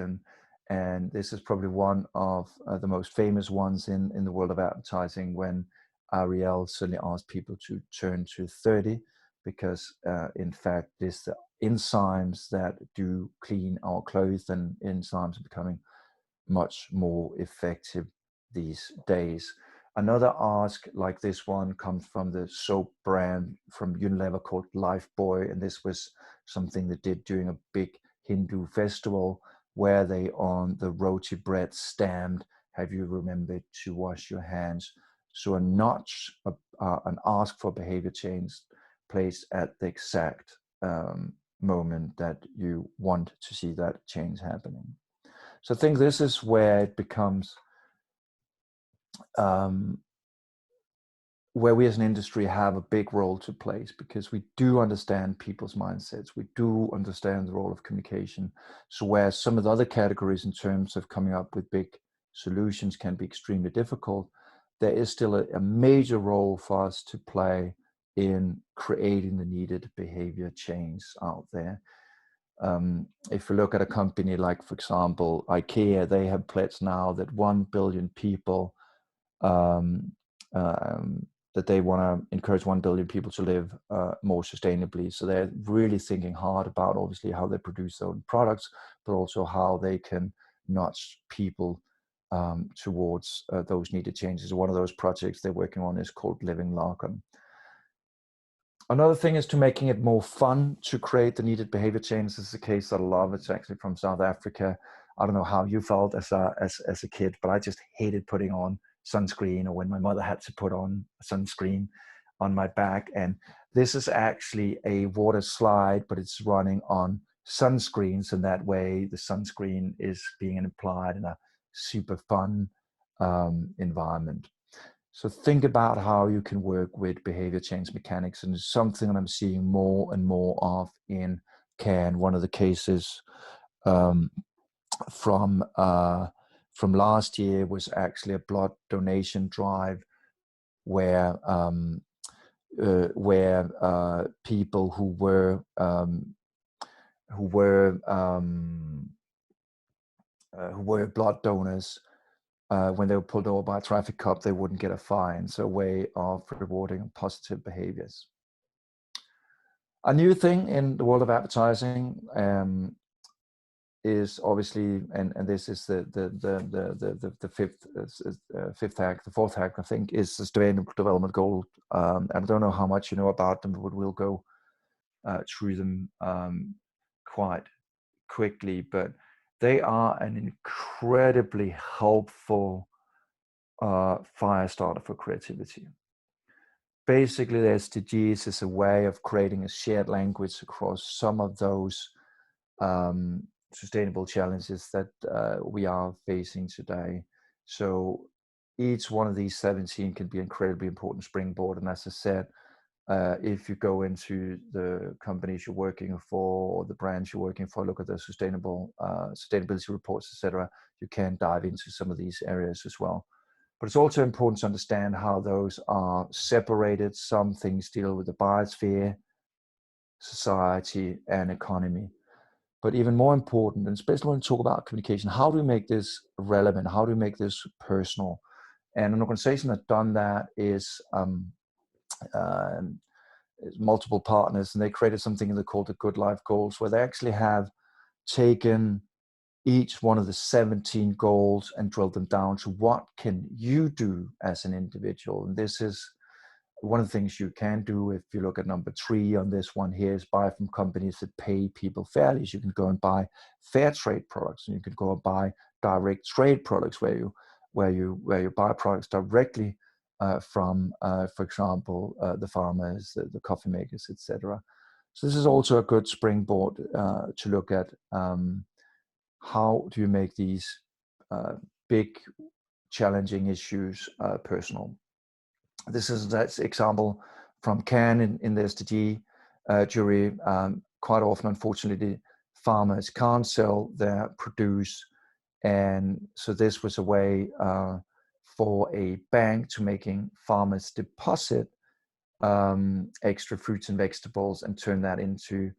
And this is probably one of the most famous ones in the world of advertising, when Ariel suddenly asked people to turn to 30, because in fact, it's the enzymes that do clean our clothes, and enzymes are becoming much more effective these days. Another ask like this one comes from the soap brand from Unilever called Lifebuoy, and this was something they did during a big Hindu festival, where they on the roti bread stamped, "Have you remembered to wash your hands?" So a notch, an ask for behavior change placed at the exact moment that you want to see that change happening. So I think this is where it becomes where we as an industry have a big role to play, because we do understand people's mindsets. We do understand the role of communication. So where some of the other categories in terms of coming up with big solutions can be extremely difficult, there is still a major role for us to play in creating the needed behavior change out there. If you look at a company like, for example, IKEA, they have pledged now that 1 billion people, that they want to encourage 1 billion people to live more sustainably. So they're really thinking hard about, obviously, how they produce their own products, but also how they can nudge people towards those needed changes. One of those projects they're working on is called Living Laken. Another thing is to making it more fun to create the needed behavior change. This is a case that I love. It's actually from South Africa. I don't know how you felt as a kid, but I just hated putting on sunscreen, or when my mother had to put on sunscreen on my back. And this is actually a water slide, but it's running on sunscreens, and that way the sunscreen is being applied in a super fun environment. So think about how you can work with behavior change mechanics, and it's something that I'm seeing more and more of in Cannes. One of the cases from last year was actually a blood donation drive where people who were blood donors, when they were pulled over by a traffic cop, they wouldn't get a fine. So a way of rewarding positive behaviors. A new thing in the world of advertising is obviously, and this is the fifth hack. The fourth hack, I think, is Sustainable Development Goal. And I don't know how much you know about them, but we'll go through them quite quickly. But they are an incredibly helpful fire starter for creativity. Basically, the SDGs is a way of creating a shared language across some of those sustainable challenges that we are facing today. So each one of these 17 can be an incredibly important springboard. And as I said, if you go into the companies you're working for, or the brands you're working for, look at the sustainability reports, etc., you can dive into some of these areas as well. But it's also important to understand how those are separated. Some things deal with the biosphere, society, and economy. But even more important, and especially when we talk about communication, how do we make this relevant? How do we make this personal? And an organization that's done that is multiple partners, and they created something they called the Good Life Goals, where they actually have taken each one of the 17 goals and drilled them down to what can you do as an individual. And this is one of the things you can do. If you look at number 3 on this one here, is buy from companies that pay people fairly. So you can go and buy fair trade products, and you can go and buy direct trade products where you buy products directly from, for example, the farmers, the coffee makers, etc. So this is also a good springboard to look at. How do you make these big, challenging issues personal? This is that example from Cannes in the SDG jury. Quite often, unfortunately, farmers can't sell their produce, and so this was a way for a bank to making farmers deposit extra fruits and vegetables and turn that into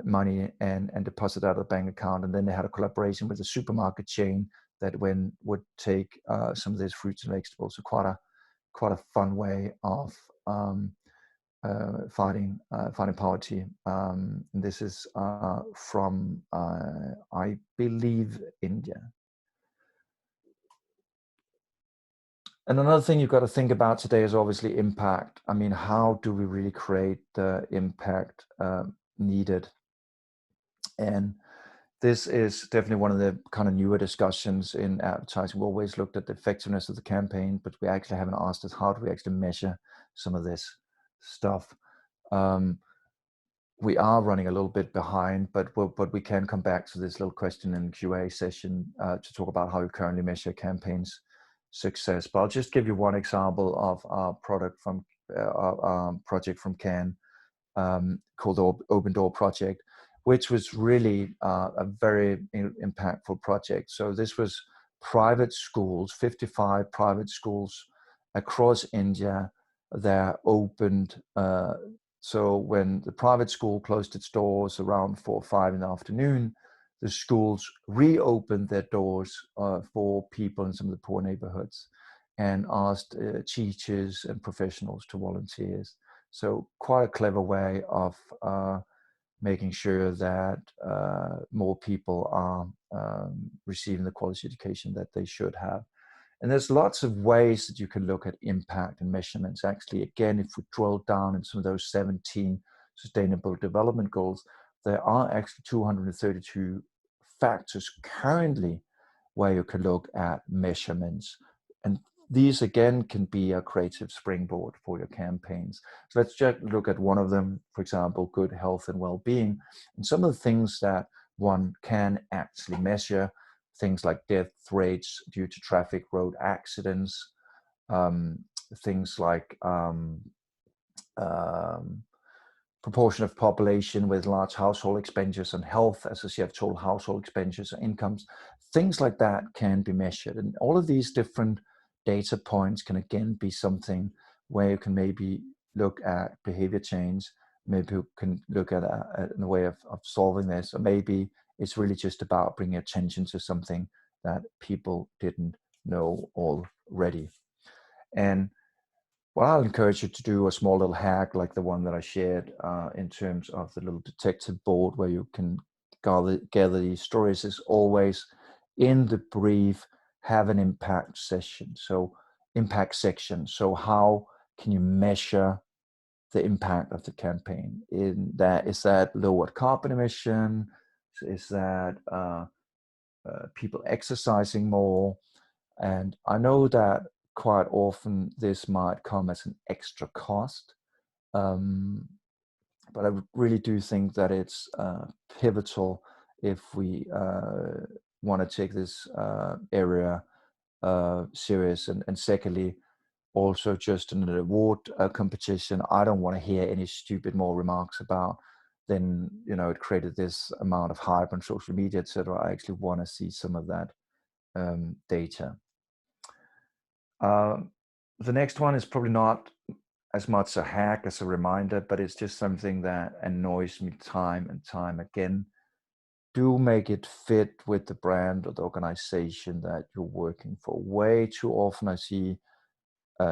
money and deposit out of the bank account. And then they had a collaboration with a supermarket chain that would take some of these fruits and vegetables. So quite a fun way of fighting poverty. And this is from I believe India. And another thing you've got to think about today is obviously impact. I mean, how do we really create the impact needed? And this is definitely one of the kind of newer discussions in advertising. We always looked at the effectiveness of the campaign, but we actually haven't asked us how do we actually measure some of this stuff. We are running a little bit behind, but we can come back to this little question and QA session to talk about how we currently measure campaigns success. But I'll just give you one example of our project from Cannes called the Open Door Project, which was really a very impactful project. So this was private schools, 55 private schools across India that opened. So when the private school closed its doors around 4 or 5 in the afternoon, the schools reopened their doors for people in some of the poor neighborhoods and asked teachers and professionals to volunteer. So quite a clever way of making sure that more people are receiving the quality education that they should have. And there's lots of ways that you can look at impact and measurements. Actually, again, if we drill down in some of those 17 Sustainable Development Goals, there are actually 232 factors currently where you can look at measurements. And these, again, can be a creative springboard for your campaigns. So let's just look at one of them, for example, good health and well-being. And some of the things that one can actually measure, things like death rates due to traffic road accidents, things like proportion of population with large household expenditures on health as a share of total household expenditures or incomes, things like that can be measured. And all of these different data points can again be something where you can maybe look at behavior change, maybe you can look at a way of solving this, or maybe it's really just about bringing attention to something that people didn't know already. And well, I'll encourage you to do a small little hack like the one that I shared in terms of the little detective board where you can gather these stories. Is always in the brief, have an impact section. So impact section. So how can you measure the impact of the campaign? Is that lowered carbon emission? Is that people exercising more? And I know that quite often this might come as an extra cost, but I really do think that it's pivotal if we want to take this area serious. And secondly, also just in an award competition, I don't want to hear any stupid more remarks about then, it created this amount of hype on social media, etc. I actually want to see some of that data. The next one is probably not as much a hack as a reminder, but it's just something that annoys me time and time again. Do make it fit with the brand or the organization that you're working for. Way too often I see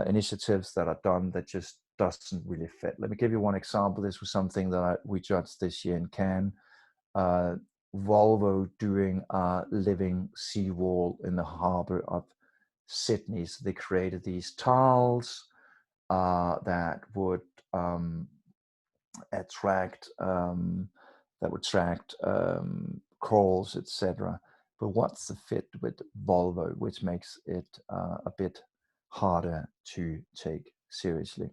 initiatives that are done that just doesn't really fit. Let me give you one example. This was something that we judged this year in Cannes. Volvo doing a living seawall in the harbor of Sydney. So they created these tiles that would attract corals, etc. But what's the fit with Volvo, which makes it a bit harder to take seriously.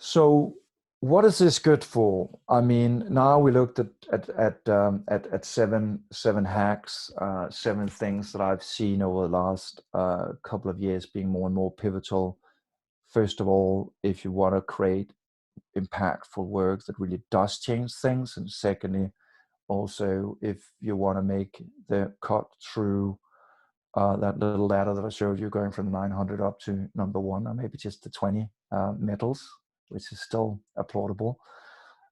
So What is this good for? I mean, now we looked at seven hacks, 7 things that I've seen over the last couple of years being more and more pivotal. First of all, if you want to create impactful work that really does change things, and secondly, also if you want to make the cut through that little ladder that I showed you, going from 900 up to number 1, or maybe just the 20 metals, which is still applaudable.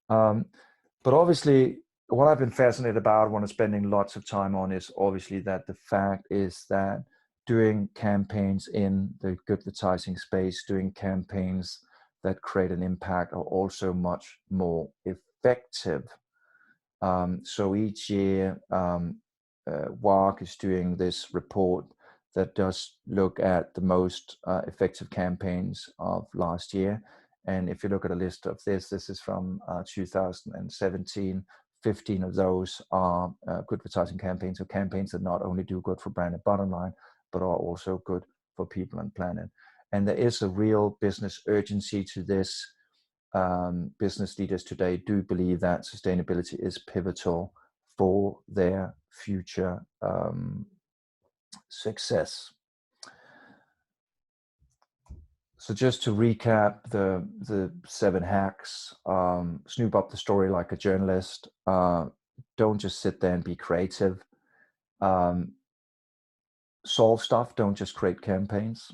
But obviously, what I've been fascinated about, when I'm spending lots of time on, is obviously that the fact is that doing campaigns in the good advertising space, doing campaigns that create an impact, are also much more effective. So each year, WARC is doing this report that does look at the most effective campaigns of last year. And if you look at a list of this is from 2017. 15 of those are good advertising campaigns, or campaigns that not only do good for brand and bottom line, but are also good for people and planet. And there is a real business urgency to this. Business leaders today do believe that sustainability is pivotal for their future success. So just to recap the 7 hacks: snoop up the story like a journalist. Don't just sit there and be creative. Solve stuff, don't just create campaigns.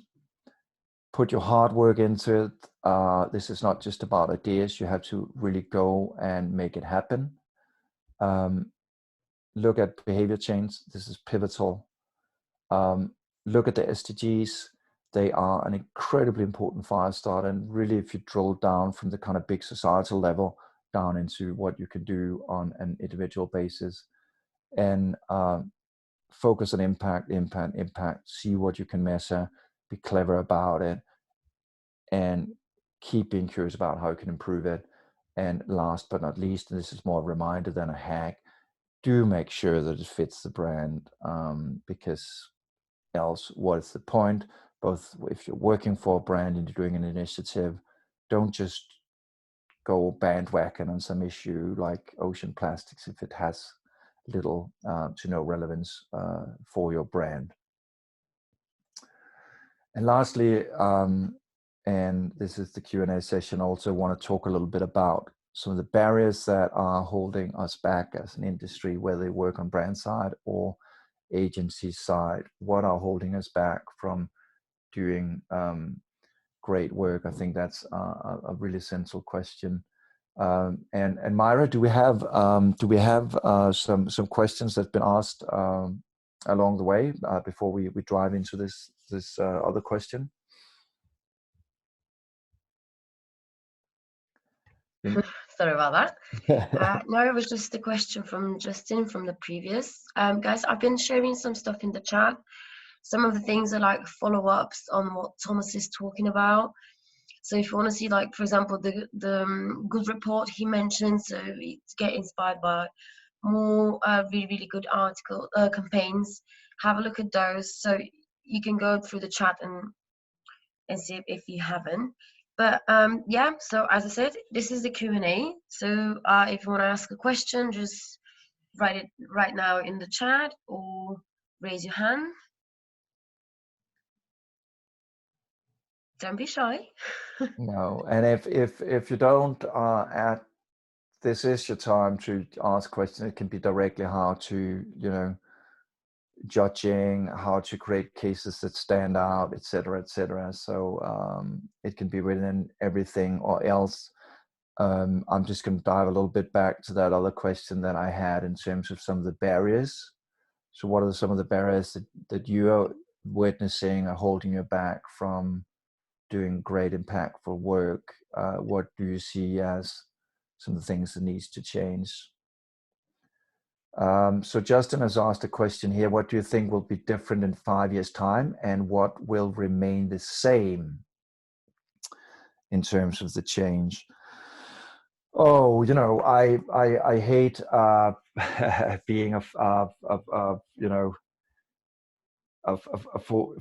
Put your hard work into it. This is not just about ideas. You have to really go and make it happen. Look at behavior change. This is pivotal. Look at the SDGs. They are an incredibly important fire starter. And really, if you drill down from the kind of big societal level down into what you can do on an individual basis, and focus on impact, see what you can measure, be clever about it, and keep being curious about how you can improve it. And last but not least, and this is more a reminder than a hack, do make sure that it fits the brand, because else what is the point? Both if you're working for a brand and you're doing an initiative, don't just go bandwagon on some issue like ocean plastics if it has little to no relevance for your brand. And lastly, and this is the Q&A session, I also want to talk a little bit about some of the barriers that are holding us back as an industry, whether they work on brand side or agency side. What are holding us back from doing great work? I think that's a really central question. And Myra, do we have some questions that have been asked along the way before we dive into this other question? Sorry about that. No, it was just a question from Justin from the previous. Guys, I've been sharing some stuff in the chat. Some of the things are like follow-ups on what Thomas is talking about. So if you want to see, like, for example, the good report he mentioned, so get inspired by more really good article campaigns, have a look at those. So you can go through the chat and see if you haven't. But yeah, so as I said, this is the Q&A. So if you want to ask a question, just write it right now in the chat or raise your hand. Don't be shy. No, and if you don't this is your time to ask questions. It can be directly how to, judging, how to create cases that stand out, etc., etc. So it can be written in everything, or else I'm just going to dive a little bit back to that other question that I had in terms of some of the barriers. So what are some of the barriers that you are witnessing or holding you back from doing great impactful work? What do you see as some of the things that needs to change? So Justin has asked a question here: what do you think will be different in 5 years' time, and what will remain the same in terms of the change? Oh, I hate being a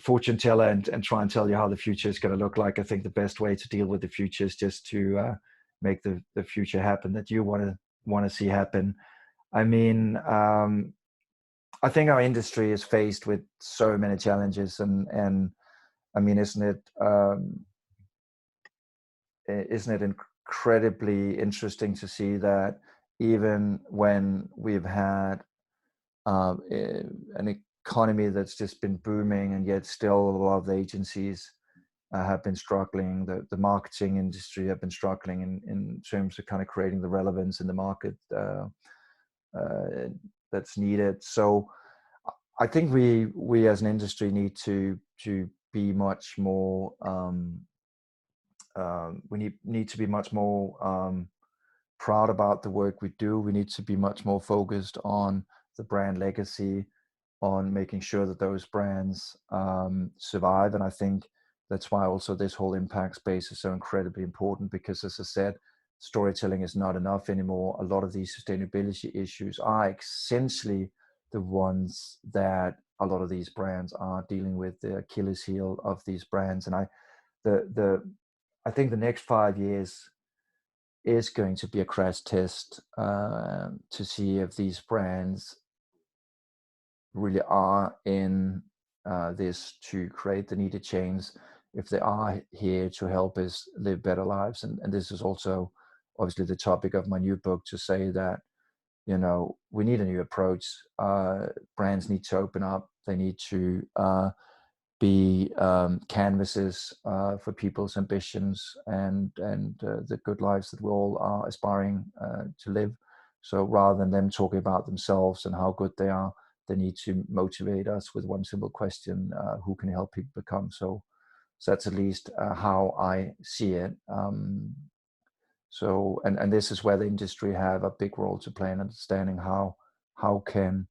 fortune teller and try and tell you how the future is going to look like. I think the best way to deal with the future is just to make the future happen that you want to see happen. I mean, I think our industry is faced with so many challenges, and I mean, isn't it incredibly interesting to see that even when we've had an economy that's just been booming, and yet still a lot of the agencies have been struggling. The marketing industry have been struggling in terms of kind of creating the relevance in the market that's needed. So I think we as an industry need to be much more. We need to be much more proud about the work we do. We need to be much more focused on the brand legacy, on making sure that those brands survive. And I think that's why also this whole impact space is so incredibly important, because as I said, storytelling is not enough anymore. A lot of these sustainability issues are essentially the ones that a lot of these brands are dealing with, the Achilles heel of these brands. And I think the next 5 years is going to be a crash test to see if these brands really are in this to create the needed change, if they are here to help us live better lives. And this is also obviously the topic of my new book, to say that, you know, we need a new approach. Brands need to open up. They need to be canvases for people's ambitions and the good lives that we all are aspiring to live. So rather than them talking about themselves and how good they are, they need to motivate us with one simple question: who can help people become? So that's at least how I see it. So this is where the industry have a big role to play in understanding how can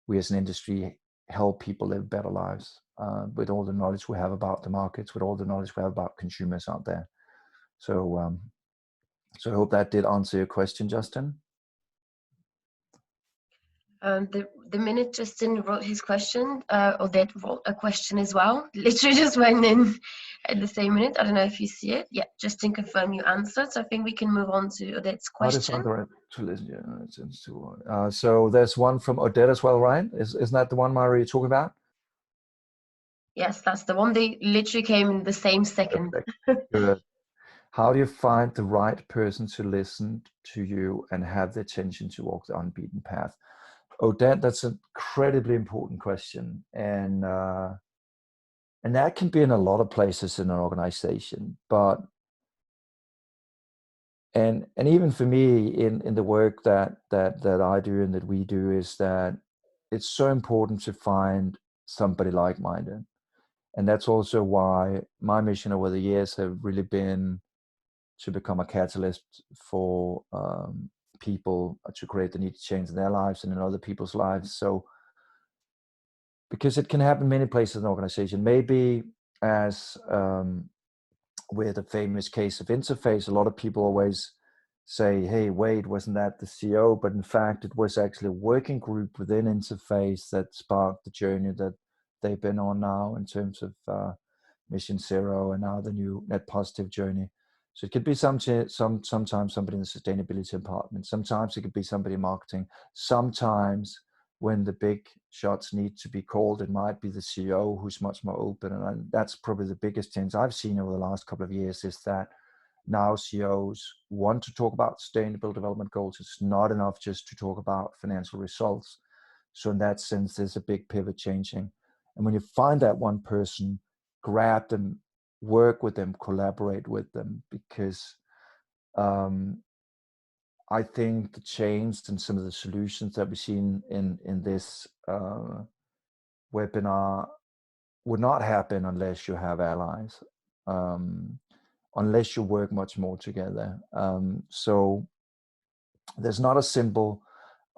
we as an industry help people live better lives with all the knowledge we have about the markets, with all the knowledge we have about consumers out there. So so I hope that did answer your question, Justin. The minute Justin wrote his question, Odette wrote a question as well. Literally just went in at the same minute. I don't know if you see it. Yeah, Justin confirmed you answered. So I think we can move on to Odette's question. So there's one from Odette as well, right? Isn't that the one, Mari, you're talking about? Yes, that's the one. They literally came in the same second. Good. How do you find the right person to listen to you and have the attention to walk the unbeaten path? Odette, that's an incredibly important question, and that can be in a lot of places in an organization. But and even for me in the work that I do and that we do, is that it's so important to find somebody like-minded, and that's also why my mission over the years have really been to become a catalyst for people to create the needed change in their lives and in other people's lives. So, because it can happen many places in an organization, maybe as with the famous case of Interface, a lot of people always say, hey, wait, wasn't that the CEO? But in fact, it was actually a working group within Interface that sparked the journey that they've been on now in terms of Mission Zero and now the new Net Positive journey. So it could be sometimes somebody in the sustainability department. Sometimes it could be somebody in marketing. Sometimes when the big shots need to be called, it might be the CEO who's much more open. And that's probably the biggest change I've seen over the last couple of years, is that now CEOs want to talk about sustainable development goals. It's not enough just to talk about financial results. So in that sense, there's a big pivot changing. And when you find that one person, grab them, work with them, collaborate with them, because I think the change and some of the solutions that we've seen in this webinar would not happen unless you have allies, unless you work much more together. So there's not a simple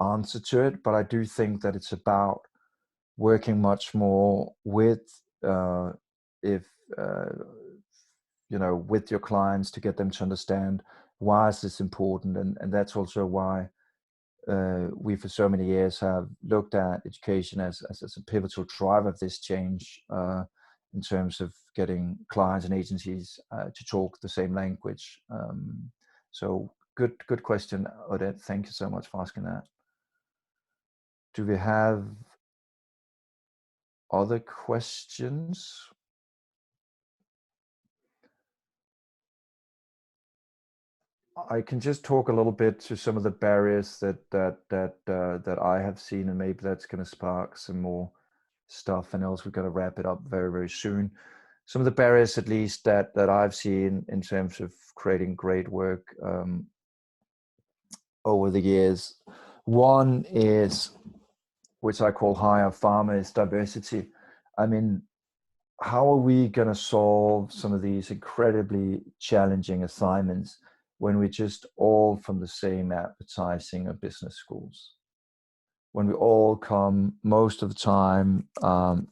answer to it, but I do think that it's about working much more with with your clients to get them to understand why is this important. And that's also why we for so many years have looked at education as a pivotal driver of this change in terms of getting clients and agencies to talk the same language. So good question, Odette. Thank you so much for asking that. Do we have other questions? I can just talk a little bit to some of the barriers that I have seen, and maybe that's going to spark some more stuff. And else we're going to wrap it up very soon. Some of the barriers, at least that I've seen in terms of creating great work over the years. One is, which I call higher pharma, is diversity. I mean, how are we going to solve some of these incredibly challenging assignments when we're just all from the same advertising or business schools? When we all come most of the time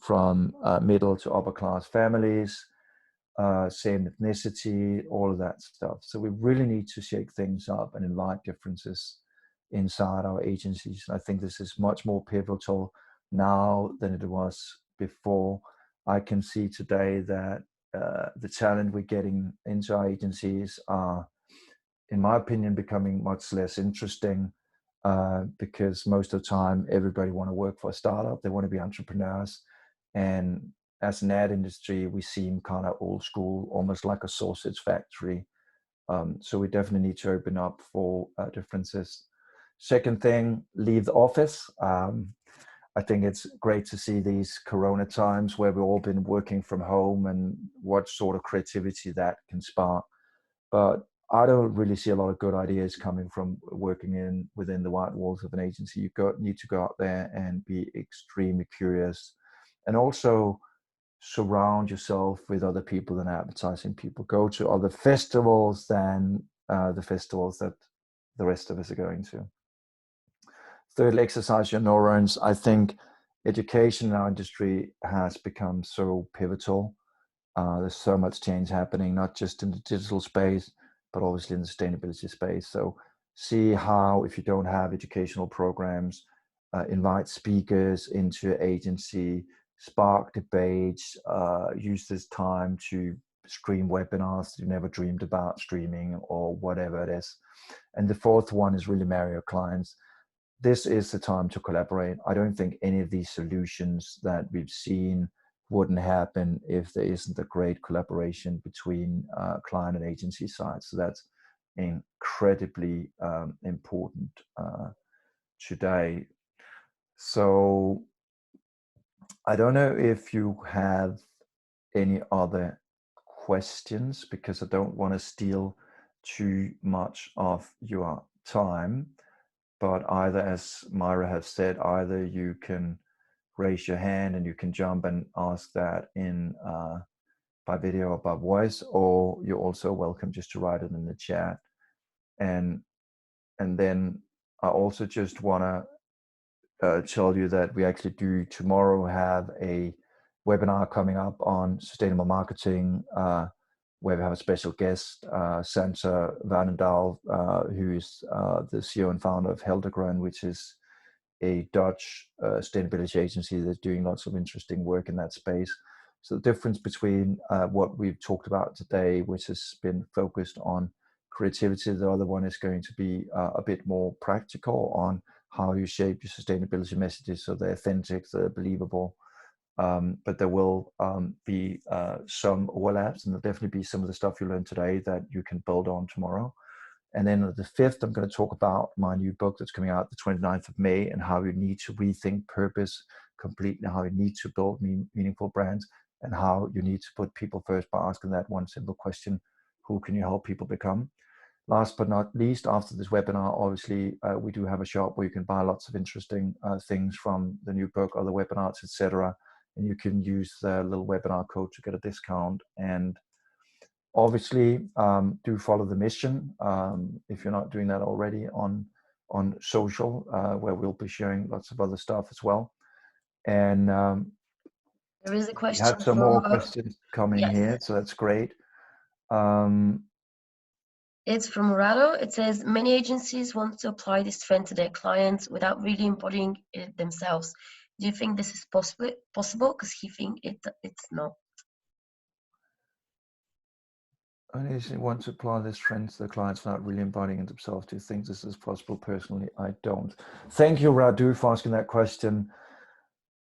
from middle to upper class families, same ethnicity, all of that stuff. So we really need to shake things up and invite differences inside our agencies. I think this is much more pivotal now than it was before. I can see today that the talent we're getting into our agencies are, in my opinion, becoming much less interesting because most of the time everybody want to work for a startup. They want to be entrepreneurs. And as an ad industry, we seem kind of old school, almost like a sausage factory. So we definitely need to open up for differences. Second thing, leave the office. I think it's great to see these Corona times where we've all been working from home and what sort of creativity that can spark. But I don't really see a lot of good ideas coming from working within the white walls of an agency. You need to go out there and be extremely curious, and also surround yourself with other people than advertising people. Go to other festivals than the festivals that the rest of us are going to. Thirdly, exercise your neurons. I think education in our industry has become so pivotal. There's so much change happening, not just in the digital space, but obviously in the sustainability space. So see how, if you don't have educational programs, invite speakers into your agency, spark debates, use this time to stream webinars you never dreamed about streaming or whatever it is. And the fourth one is really marry your clients. This is the time to collaborate. I don't think any of these solutions that we've seen wouldn't happen if there isn't a great collaboration between client and agency sides. So that's incredibly important today. So I don't know if you have any other questions, because I don't want to steal too much of your time. But either, as Myra has said, either you can raise your hand and you can jump and ask that in by video or by voice, or you're also welcome just to write it in the chat. And then I also just want to tell you that we actually do tomorrow have a webinar coming up on sustainable marketing, where we have a special guest, Santa Vanendal, who is the CEO and founder of Heldegren, which is a Dutch sustainability agency that's doing lots of interesting work in that space. So the difference between what we've talked about today, which has been focused on creativity, the other one is going to be a bit more practical on how you shape your sustainability messages so they're authentic, they're believable. But there will be some overlaps, and there'll definitely be some of the stuff you learned today that you can build on tomorrow. And then the 5th, I'm going to talk about my new book that's coming out the 29th of May, and how you need to rethink purpose completely, how you need to build meaningful brands, and how you need to put people first by asking that one simple question: who can you help people become? Last but not least, after this webinar, obviously, we do have a shop where you can buy lots of interesting things from the new book, other webinars, etc. And you can use the little webinar code to get a discount. And obviously, do follow the mission if you're not doing that already on social, where we'll be sharing lots of other stuff as well. And There is a question. We have some more questions coming yes. here, so that's great. It's from Murado. It says, many agencies want to apply this trend to their clients without really embodying it themselves. Do you think this is possible? Because he thinks it's not. And if you want to apply this trend to the clients without really embodying it themselves, do you think this is possible? Personally, I don't. Thank you, Radu, for asking that question.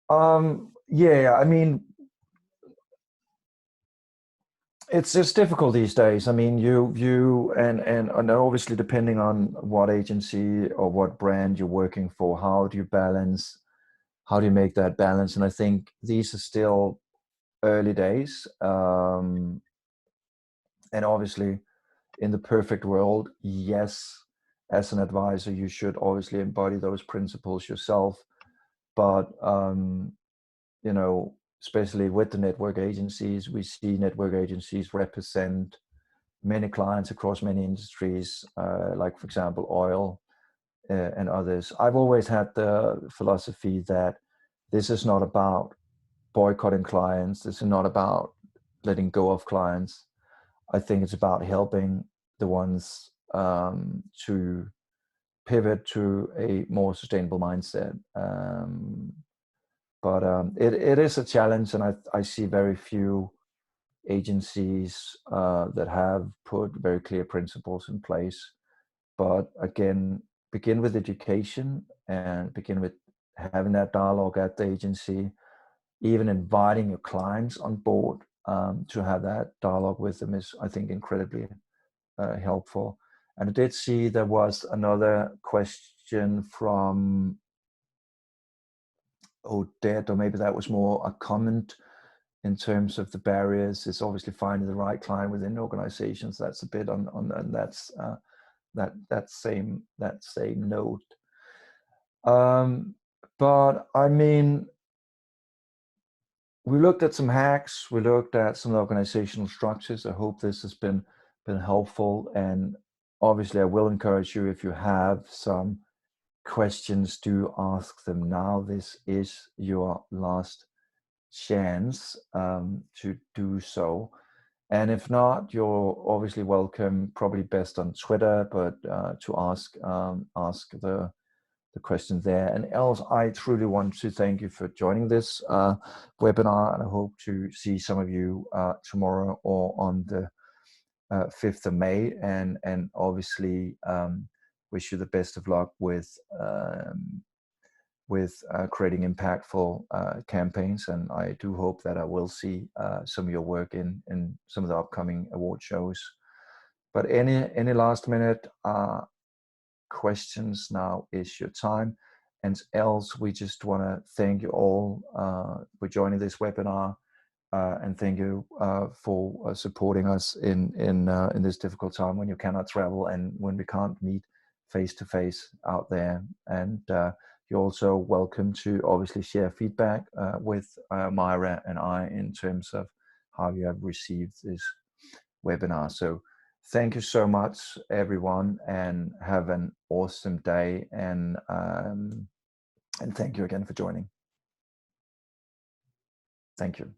Yeah, I mean, it's difficult these days. I mean, and obviously depending on what agency or what brand you're working for, how do you make that balance? And I think these are still early days. And obviously, in the perfect world, yes, as an advisor, you should obviously embody those principles yourself. But you know, especially with the network agencies, we see network agencies represent many clients across many industries, like, for example, oil and others. I've always had the philosophy that this is not about boycotting clients. This is not about letting go of clients. I think it's about helping the ones to pivot to a more sustainable mindset. But it is a challenge, and I see very few agencies that have put very clear principles in place. But again, begin with education and begin with having that dialogue at the agency, even inviting your clients on board to have that dialogue with them is, I think, incredibly helpful. And I did see there was another question from Odette, or maybe that was more a comment in terms of the barriers. It's obviously finding the right client within organizations. That's a bit on and that's that same note. But I mean, we looked at some hacks. We looked at some organizational structures. I hope this has been helpful. And obviously, I will encourage you, if you have some questions, do ask them now. This is your last chance to do so. And if not, you're obviously welcome, probably best on Twitter, but to ask the question there. And else, I truly want to thank you for joining this webinar, and I hope to see some of you tomorrow or on the 5th of May. And obviously, wish you the best of luck with creating impactful campaigns. And I do hope that I will see some of your work in some of the upcoming award shows. But any last minute questions, now is your time. And else, we just want to thank you all for joining this webinar, and thank you for supporting us in this difficult time when you cannot travel and when we can't meet face to face out there. And you're also welcome to obviously share feedback with Myra and I in terms of how you have received this webinar. So thank you so much, everyone, and have an awesome day. And thank you again for joining. Thank you.